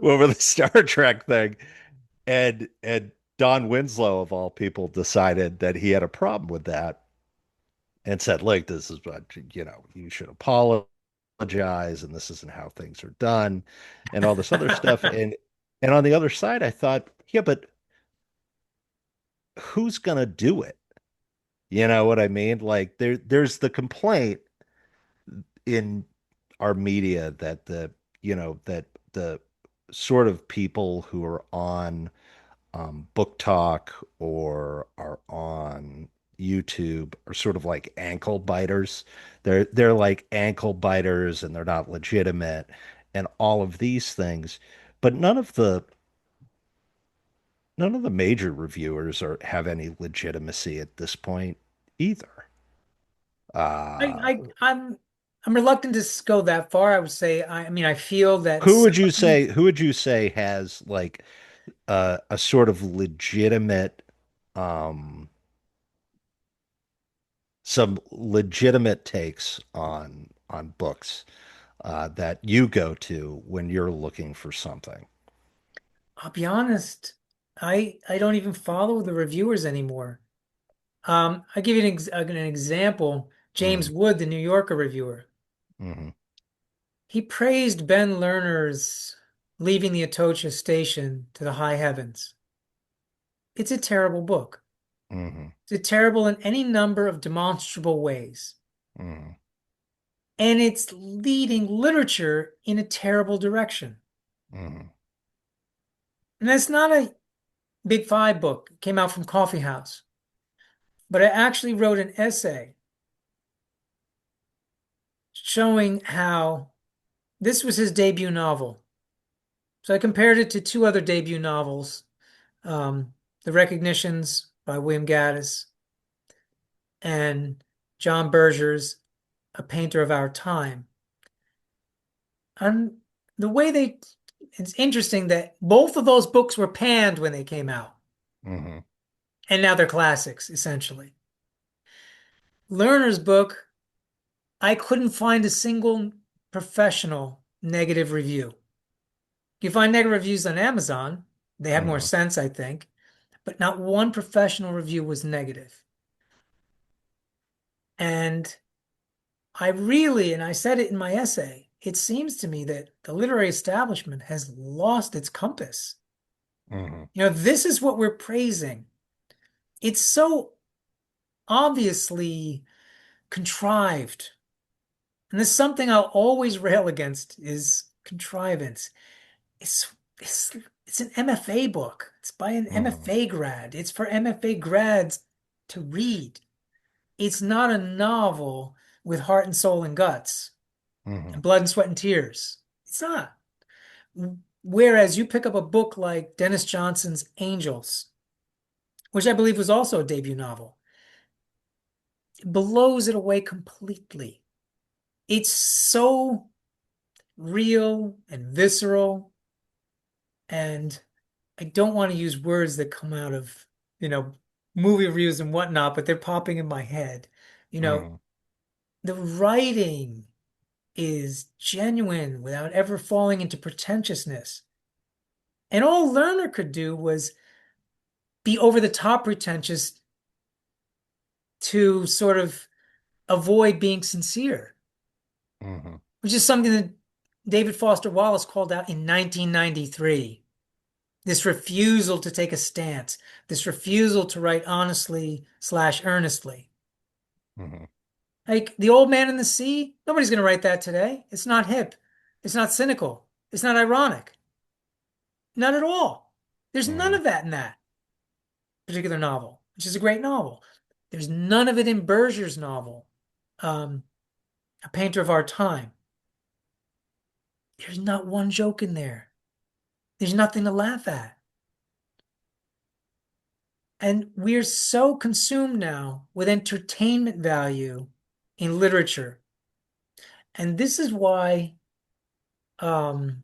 over the Star Trek thing. And Don Winslow of all people decided that he had a problem with that and said, look, this is what you should apologize and this isn't how things are done and all this other stuff. And on the other side, I thought, yeah, but who's gonna do it? You know what I mean? Like there's the complaint in our media that that the sort of people who are on book talk or are on YouTube are sort of like ankle biters. They're like ankle biters and they're not legitimate and all of these things. But none of the major reviewers have any legitimacy at this point either. I, Uh, I, I'm, I'm reluctant to go that far. I would say, I mean, I feel that who would some you of these, say who would you say has like a sort of legitimate um some legitimate takes on books that you go to when you're looking for something? I'll be honest, I don't even follow the reviewers anymore. I give you an example. James Mm, Wood, the New Yorker reviewer, hmm he praised Ben Lerner's Leaving the Atocha Station to the High Heavens. It's a terrible book. hmm It's terrible in any number of demonstrable ways. hmm And it's leading literature in a terrible direction. hmm And that's not a Big Five book. It came out from Coffee House. But I actually wrote an essay showing how this was his debut novel. So I compared it to two other debut novels, The Recognitions by William Gaddis and John Berger's A Painter of Our Time. And the way it's interesting that both of those books were panned when they came out, hmm and now they're classics, essentially. Lerner's book, I couldn't find a single professional negative review. You find negative reviews on Amazon. They have more hmm sense, I think, but not one professional review was negative. And and I said it in my essay, it seems to me that the literary establishment has lost its compass. hmm This is what we're praising. It's so obviously contrived. And there's something I'll always rail against is contrivance. It's it's it's an MFA book. It's by an hmm MFA grad. It's for MFA grads to read. It's not a novel with heart and soul and guts and hmm blood and sweat and tears. It's not. Whereas you pick up a book like Dennis Johnson's Angels, which I believe was also a debut novel, it blows it away completely. It's so real and visceral, and I don't want to use words that come out of, you know, movie reviews and whatnot, but they're popping in my head. You know, hmm the writing is genuine without ever falling into pretentiousness. And all Lerner could do was be over the top pretentious to sort of avoid being sincere, hmm which is something that David Foster Wallace called out in 1993. This refusal to take a stance, this refusal to write honestly slash earnestly. hmm Like The Old Man and the Sea, nobody's going to write that today. It's not hip. It's not cynical. It's not ironic. Not at all. There's none hmm of that in that particular novel, which is a great novel. There's none of it in Berger's novel, um, A Painter of Our Time. There's not one joke in there. There's nothing to laugh at. And we're so consumed now with entertainment value in literature. And this is why, um,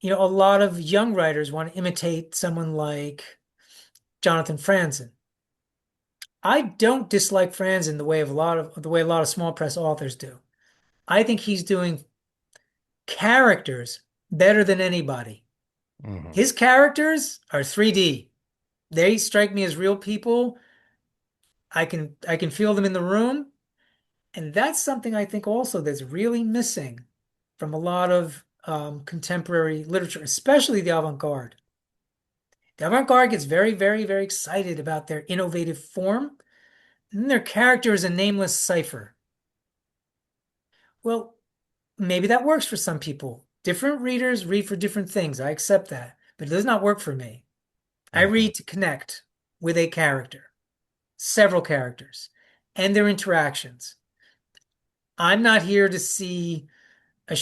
a lot of young writers want to imitate someone like Jonathan Franzen. I don't dislike Franzen the way a lot of small press authors do. I think he's doing characters better than anybody. Hmm. His characters are 3D. They strike me as real people. I can feel them in the room, and that's something I think also that's really missing from a lot of contemporary literature, especially the avant-garde. The avant-garde gets very, very, very excited about their innovative form, and then their character is a nameless cipher. Well, maybe that works for some people. Different readers read for different things. I accept that, but it does not work for me. I Hmm. read to connect with a character, several characters, and their interactions. I'm not here to see a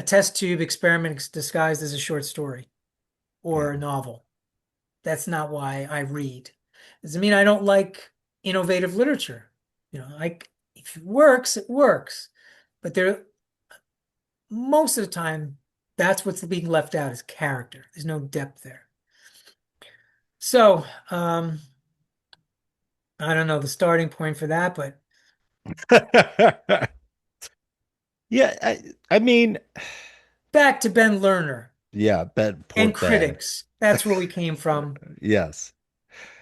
test tube experiment disguised as a short story or a Hmm. novel. That's not why I read. Doesn't mean I don't like innovative literature. Like if it works, it works. But most of the time, that's what's being left out is character. There's no depth there. So, I don't know the starting point for that, but Yeah, I mean, back to Ben Lerner yeah, Ben, poor and Ben. critics. That's where we came from. Yes.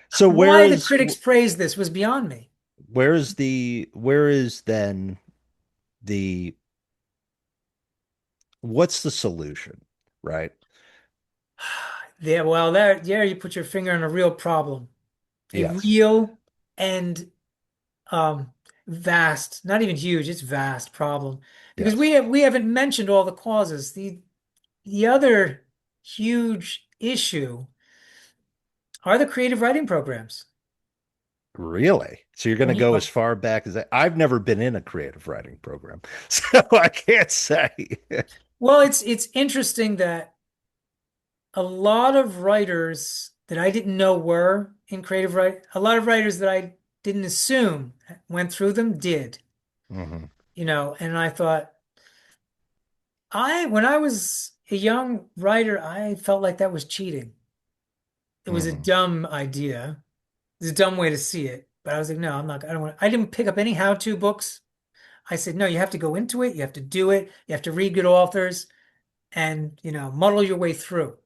So Why the critics praised this was beyond me. where is then the what's the solution, right? Yeah, well, there you put your finger on a real problem, a Yes. real and um, vast, not even huge, it's vast problem. Because Yes. we haven't mentioned all the causes. The other huge issue are the creative writing programs. Really? So you're going to When you go as far back as that? I've never been in a creative writing program, so I can't say. well, it's interesting that a lot of writers that I didn't know were in creative writing, a lot of writers that I didn't assume went through them did, Hmm. and I thought when I was a young writer, I felt like that was cheating. It was a Hmm. dumb idea. It was a dumb way to see it. But I was like, no, I'm not, I don't want, I didn't pick up any how-to books. I said, no, you have to go into it. You have to do it. You have to read good authors and, muddle your way through.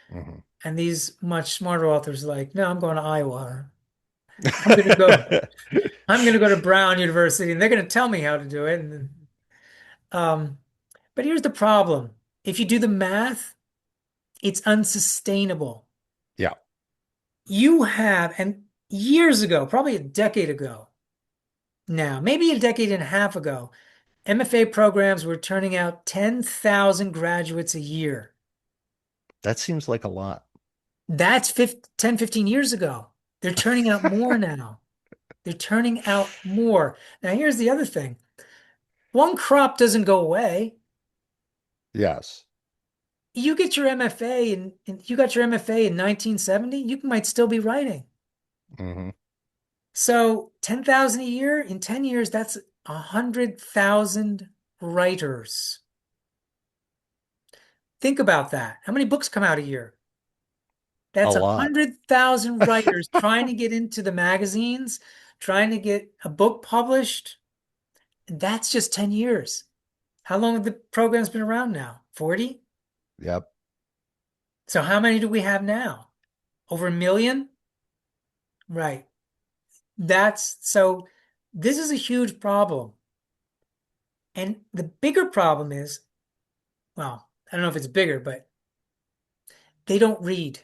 Hmm. And these much smarter authors are like, no, I'm going to Iowa. I'm going to go, I'm going to go to Brown University and they're going to tell me how to do it. Um, but here's the problem. If you do the math, it's unsustainable. Yeah, And years ago, probably a decade ago now, maybe a decade and a half ago, MFA programs were turning out 10,000 graduates a year. that seems like a lot. That's 10, 15 years ago. They're turning out more now. They're turning out more. Now, here's the other thing. One crop doesn't go away. Yes. You get your MFA and you got your MFA in 1970, you might still be writing. Hmm. So 10,000 a year in 10 years, that's 100,000 writers. Think about that. How many books come out a year? A That's lot. 100,000 writers trying to get into the magazines, trying to get a book published. And that's just 10 years. How long have the programs been around now? 40? Yep. So how many do we have now? Over a million? Right. So this is a huge problem. And the bigger problem is, well, I don't know if it's bigger, but they don't read.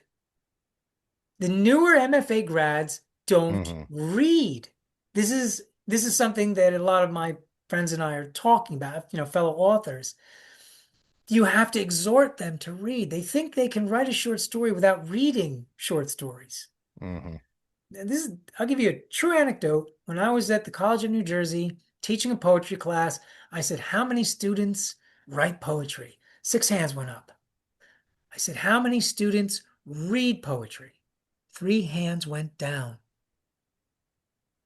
The newer MFA grads don't Hmm. read. This is something that a lot of my friends and I are talking about, fellow authors. You have to exhort them to read. They think they can write a short story without reading short stories. Hmm. I'll give you a true anecdote. When I was at the College of New Jersey teaching a poetry class, I said, how many students write poetry? 6 hands went up. I said, how many students read poetry? 3 hands went down.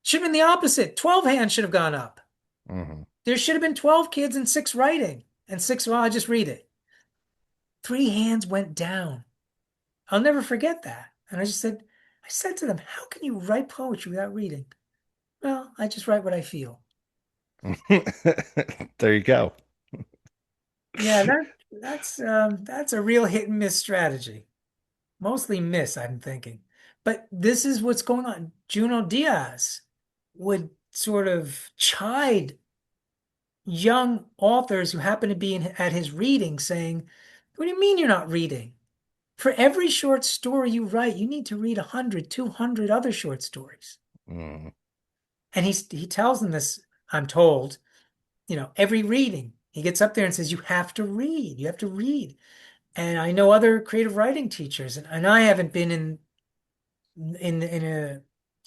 Should have been the opposite. 12 hands should have gone up. Hmm. There should have been 12 kids and 6 writing, and 6, well, I just read it. 3 hands went down. I'll never forget that. And I said to them, how can you write poetry without reading? Well, I just write what I feel. There you go. Yeah, that's a real hit and miss strategy. Mostly miss, I'm thinking. But this is what's going on. Junot Diaz would sort of chide young authors who happen to be at his reading, saying, what do you mean you're not reading? For every short story you write, you need to read 100, 200 other short stories. Mm. And he tells them this, I'm told, every reading. He gets up there and says, you have to read. You have to read. And I know other creative writing teachers, and I haven't been in a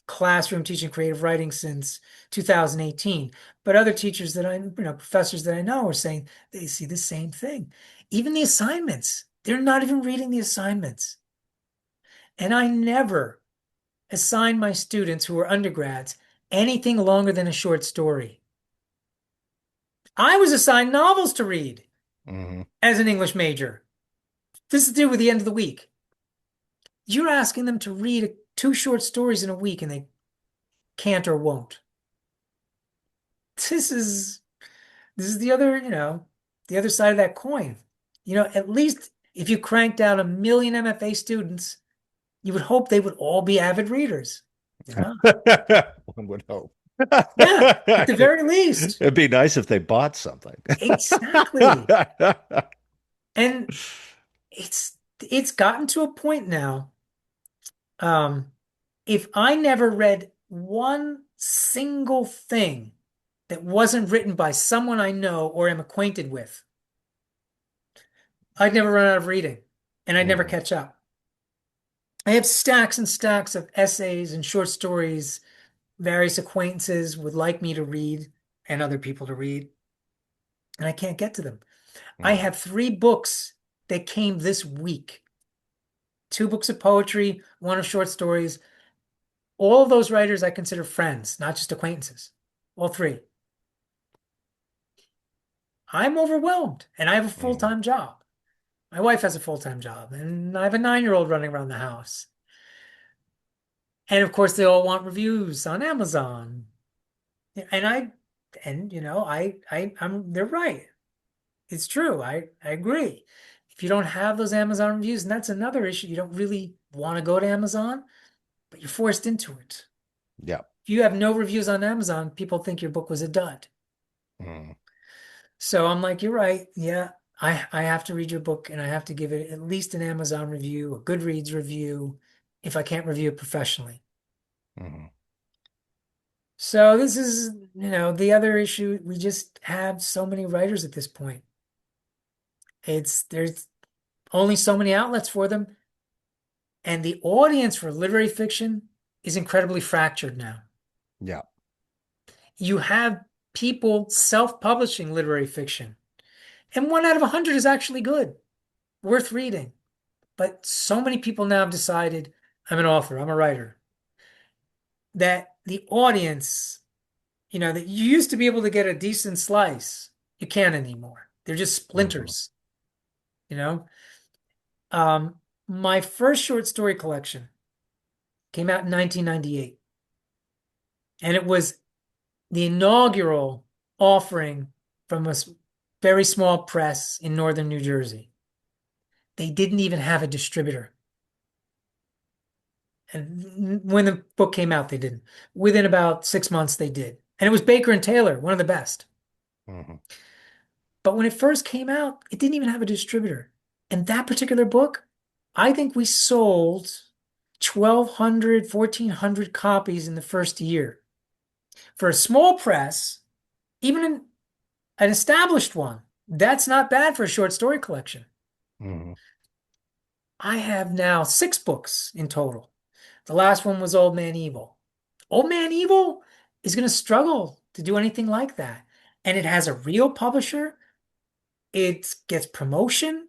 classroom teaching creative writing since 2018. But other teachers professors that I know are saying they see the same thing. Even the assignments, they're not even reading the assignments. And I never assign my students who are undergrads anything longer than a short story. I was assigned novels to read Hmm. as an English major. This is due with the end of the week. You're asking them to read 2 short stories in a week and they can't or won't. This is the other side of that coin. At least if you cranked out 1 million MFA students, you would hope they would all be avid readers. They're not. One would hope. Yeah, at the very least. It'd be nice if they bought something. Exactly. And it's gotten to a point now. If I never read one single thing that wasn't written by someone I know or am acquainted with, I'd never run out of reading and I'd never Mhm. catch up. I have stacks and stacks of essays and short stories various acquaintances would like me to read and other people to read, and I can't get to them. I Mhm. have 3 books that came this week. 2 books of poetry, one of short stories. All of those writers I consider friends, not just acquaintances. All 3. I'm overwhelmed and I have a Mhm. full-time job. My wife has a full-time job and I have a 9-year-old running around the house. And of course, they all want reviews on Amazon. And they're right. It's true. I agree. If you don't have those Amazon reviews, and that's another issue, you don't really want to go to Amazon, but you're forced into it. Yeah. If you have no reviews on Amazon, people think your book was a dud. Mhm. So I'm like, you're right. Yeah, I have to read your book and I have to give it at least an Amazon review, a Goodreads review, if I can't review it professionally. Mhm. So this is, the other issue. We just have so many writers at this point. There's only so many outlets for them. And the audience for literary fiction is incredibly fractured now. Yeah. You have people self-publishing literary fiction, and 1 out of 100 is actually good, worth reading. But so many people now have decided, I'm an author, I'm a writer, that the audience, that you used to be able to get a decent slice, you can't anymore. They're just Mhm. splinters, you know? Um, my first short story collection came out in 1998, and it was the inaugural offering from a very small press in northern New Jersey. They didn't even have a distributor. And when the book came out, they didn't. Within about 6 months, they did. And it was Baker and Taylor, one of the best. Mhm. But when it first came out, it didn't even have a distributor. And that particular book, I think we sold 1,200, 1,400 copies in the first year. For a small press, even an established one, that's not bad for a short story collection. Mhm. I have now 6 books in total. The last one was Old Man Evil. Old Man Evil is going to struggle to do anything like that. And it has a real publisher. It gets promotion.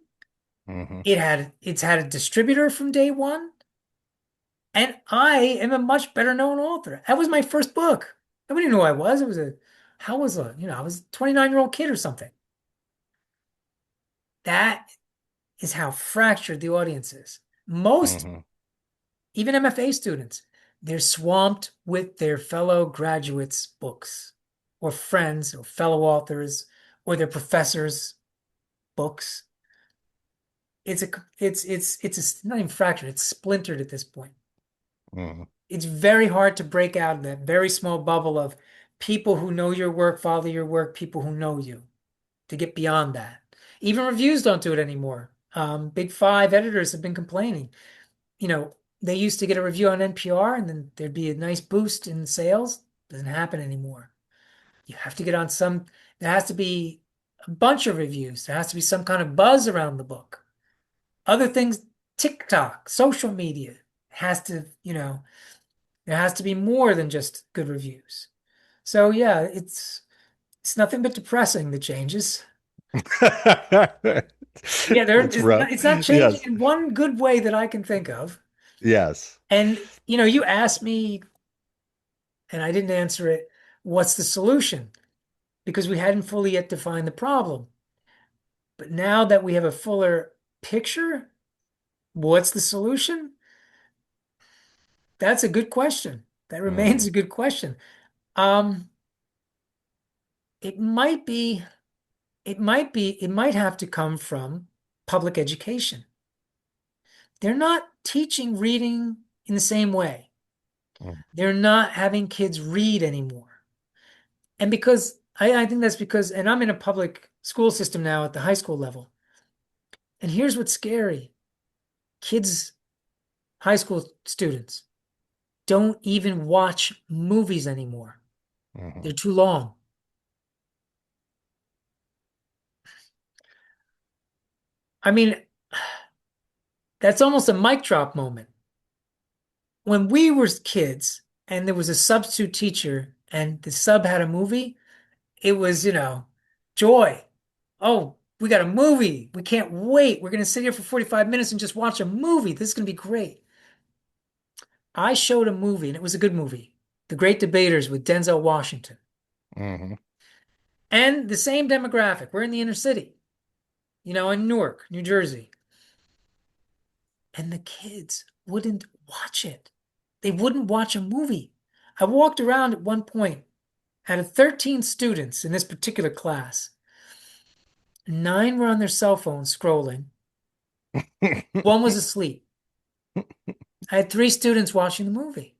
Hmm. It's had a distributor from day one. And I am a much better known author. That was my first book. Nobody knew who I was. It was a, how was a, you know, I was a 29-year-old kid or something. That is how fractured the audience is. Most, Hmm. even MFA students, they're swamped with their fellow graduates' books or friends or fellow authors or their professors' books. It's a, it's not even fractured, it's splintered at this point. Hmm. It's very hard to break out of that very small bubble of people who know your work, follow your work, people who know you, to get beyond that. Even reviews don't do it anymore. Big five editors have been complaining. You know, they used to get a review on NPR and then there'd be a nice boost in sales. Doesn't happen anymore. You have to get on some, there has to be a bunch of reviews. There has to be some kind of buzz around the book. Other things, TikTok, social media has to, there has to be more than just good reviews. So yeah, it's nothing but depressing, the changes. Yeah, It's rough. it's not changing Yes. in one good way that I can think of. Yes. And you asked me and I didn't answer it, what's the solution? Because we hadn't fully yet defined the problem. But now that we have a fuller picture, what's the solution? That's a good question. That remains Hmm. a good question. Um, it might be, it might have to come from public education. They're not teaching reading in the same way. They're not having kids read anymore. And because I think that's because, and I'm in a public school system now at the high school level. And here's what's scary. Kids, high school students, don't even watch movies anymore. Hmm. They're too long. I mean, that's almost a mic drop moment. When we were kids and there was a substitute teacher and the sub had a movie, it was, joy. Oh, we got a movie. We can't wait. We're going to sit here for 45 minutes and just watch a movie. This is going to be great. I showed a movie and it was a good movie. The Great Debaters with Denzel Washington. Hmm. And the same demographic. We're in the inner city, in Newark, New Jersey. And the kids wouldn't watch it. They wouldn't watch a movie. I walked around at one point, out of 13 students in this particular class, 9 were on their cell phones scrolling. One was asleep. I had 3 students watching the movie.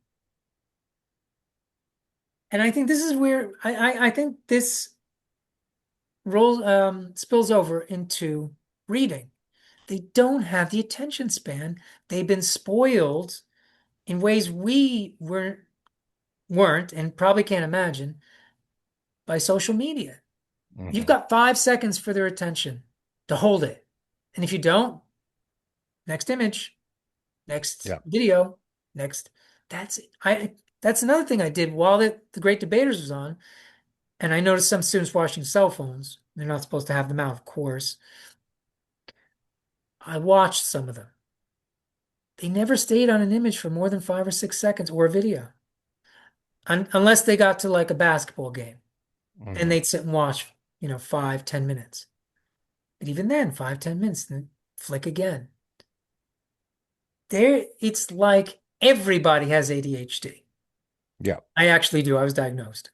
And I think this is where I think this spills over into reading. They don't have the attention span. They've been spoiled in ways we weren't and probably can't imagine by social media. You've Hmm. got 5 seconds for their attention to hold it. And if you don't, next image, next Yeah. video, next. That's I that's another thing I did while the Great Debaters was on. And I noticed some students watching cell phones. They're not supposed to have them out, of course. I watched some of them. They never stayed on an image for more than 5 or 6 seconds or a video. Unless they got to like a basketball game. Then Hmm. they'd sit and watch, 5, 10 minutes. But even then, 5, 10 minutes, then flick again. It's like everybody has ADHD. Yeah. I actually do. I was diagnosed.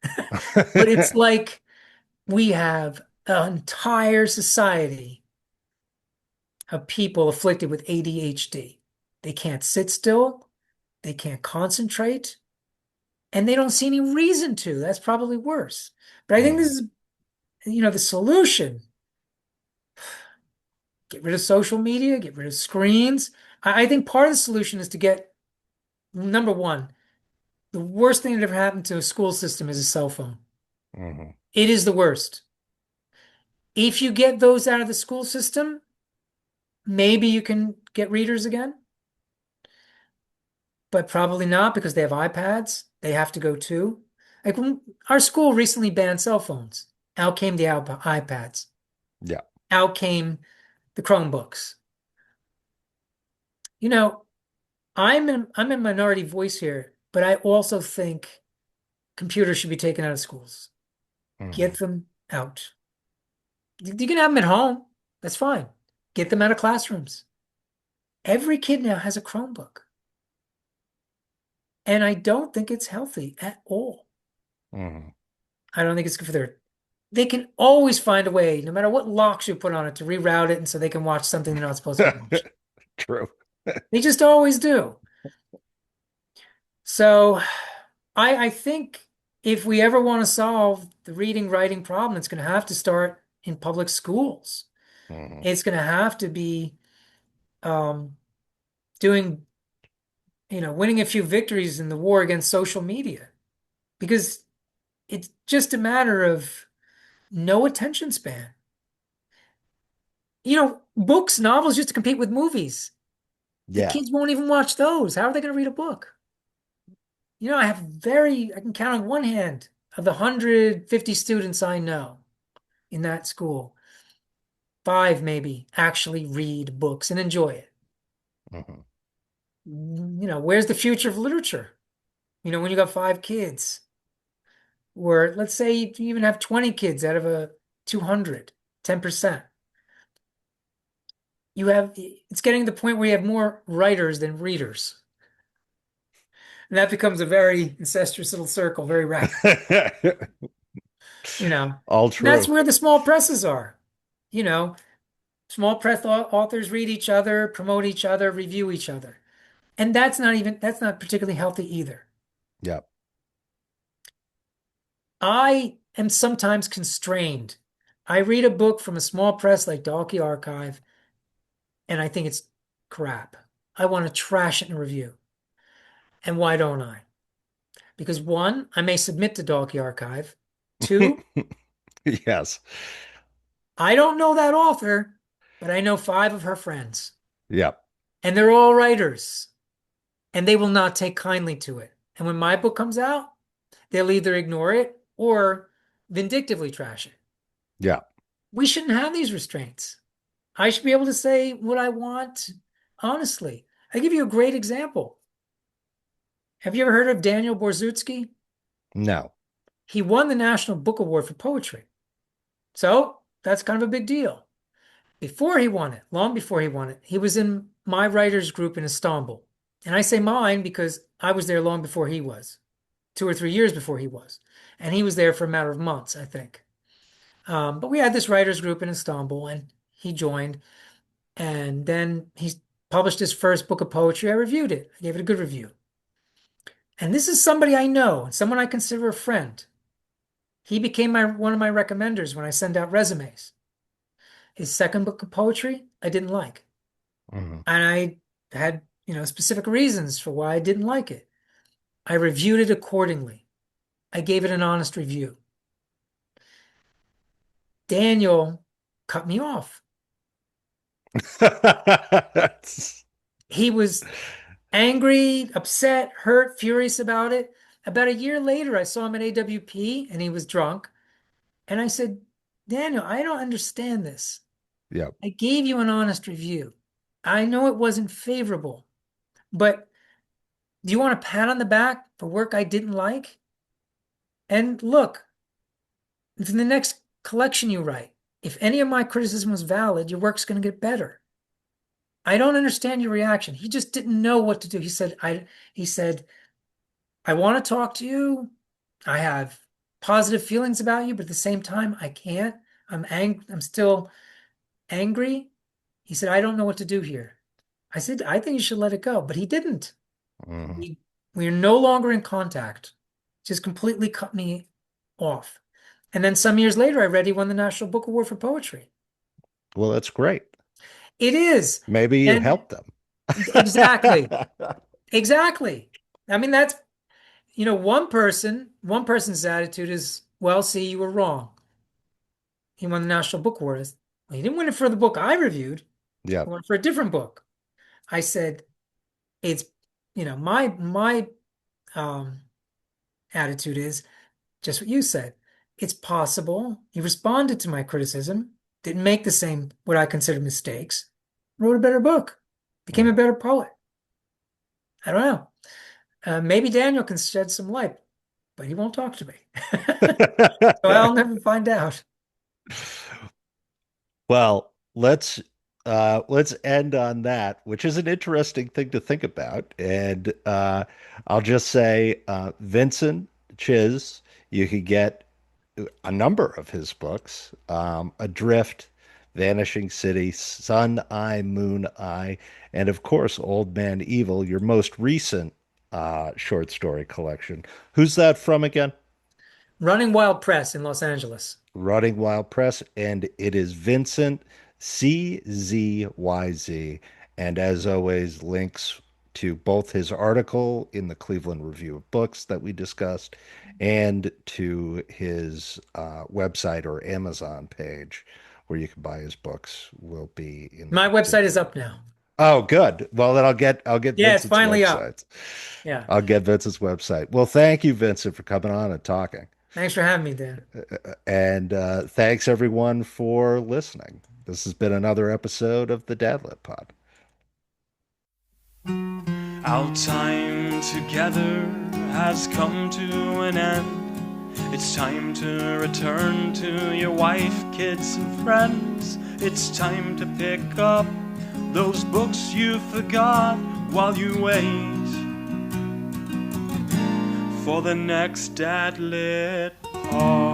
But it's like we have an entire society of people afflicted with ADHD. They can't sit still, they can't concentrate, and they don't see any reason to. That's probably worse. But I think this Hmm. is, the solution. Get rid of social media, get rid of screens. I think part of the solution is to get, number one, the worst thing that ever happened to a school system is a cell phone. Hmm. It is the worst. If you get those out of the school system, maybe you can get readers again. but probably not because they have iPads. They have to go too. Like our school recently banned cell phones. Out came the iPads. Yeah. Out came the Chromebooks. You know, I'm a minority voice here, but I also think computers should be taken out of schools. Hmm. Get them out. You can have them at home. That's fine. Get them out of classrooms. Every kid now has a Chromebook, and I don't think it's healthy at all. Hmm. I don't think it's good for their. They can always find a way, no matter what locks you put on it, to reroute it and so they can watch something they're not supposed to watch. True. They just always do. So I think if we ever want to solve the reading, writing problem, it's going to have to start in public schools. Hmm. It's going to have to be um, doing, winning a few victories in the war against social media because it's just a matter of no attention span. Books, novels used to compete with movies. The Yeah. kids won't even watch those. How are they going to read a book? I can count on one hand of the 150 students I know in that school, five maybe actually read books and enjoy it. Hmm. Where's the future of literature? When you got five kids, or let's say you even have 20 kids out of a 200, 10%. It's getting to the point where you have more writers than readers. And that becomes a very incestuous little circle very rapid, you know. All And that's true. where the small presses are. You know, Small press authors read each other, promote each other, review each other. And that's not particularly healthy either. Yeah. I am sometimes constrained. I read a book from a small press like Dalkey Archive, and I think it's crap. I want to trash it in a review. And why don't I? Because one, I may submit to Dalkey Archive. Two, Yes. I don't know that author, but I know five of her friends, Yeah. and they're all writers, and they will not take kindly to it. And when my book comes out, they'll either ignore it or vindictively trash it. Yeah. We shouldn't have these restraints. I should be able to say what I want honestly. I give you a great example. Have you ever heard of Daniel Borzutsky? No. He won the National Book Award for poetry. So that's kind of a big deal. Before he won it, long before he won it, he was in my writers group in Istanbul. And I say mine because I was there long before he was, 2 or 3 years before he was. And he was there for a matter of months, I think. But we had this writers group in Istanbul and he joined. And then he published his first book of poetry. I reviewed it. I gave it a good review. And this is somebody I know, someone I consider a friend. He became one of my recommenders when I send out resumes. His second book of poetry, I didn't like. Hmm. And I had, specific reasons for why I didn't like it. I reviewed it accordingly. I gave it an honest review. Daniel cut me off. He was angry, upset, hurt, furious about it. About a year later, I saw him at AWP and he was drunk. And I said, Daniel, I don't understand this. Yeah. I gave you an honest review. I know it wasn't favorable, but do you want a pat on the back for work I didn't like? And look, if in the next collection you write, if any of my criticism was valid, your work's going to get better. I don't understand your reaction. He just didn't know what to do. He said, I want to talk to you. I have positive feelings about you, but at the same time, I can't. I'm still angry. He said, I don't know what to do here. I said, I think you should let it go, but he didn't. Hmm. We are no longer in contact. Just completely cut me off. And then some years later, I read he won the National Book Award for poetry. Well, that's great. It is. Maybe you And helped them. exactly, exactly. I mean, that's, one person's attitude is, well, see, you were wrong. He won the National Book Award. Well, he didn't win it for the book I reviewed. Yeah. He won it for a different book. I said, it's my um, attitude is just what you said. It's possible. He responded to my criticism, didn't make the same, what I consider mistakes, wrote a better book, became a Right. better poet. I don't know. Maybe Daniel can shed some light, but he won't talk to me. So I'll never find out. Well, let's end on that, which is an interesting thing to think about. And I'll just say, Vincent Czyz, you could get a number of his books, Adrift, Vanishing City, Sun Eye, Moon Eye, and of course, Old Man Evil, your most recent short story collection. Who's that from again? Running Wild Press in Los Angeles. Running Wild Press, and it is Vincent CZYZ. And as always, links to both his article in the Cleveland Review of Books that we discussed and to his website or Amazon page where you can buy his books will be in My the website is description. up now. Oh, good. Well, then I'll get Yeah, it's Vincent's finally up. website. Yeah. I'll get Vincent's website. Well, thank you, Vincent, for coming on and talking. Thanks for having me, Dan. And thanks everyone for listening. This has been another episode of the Dadlit Pod. Our time together has come to an end. It's time to return to your wife, kids, and friends. It's time to pick up those books you forgot while you wait for the next Dadlit Pod.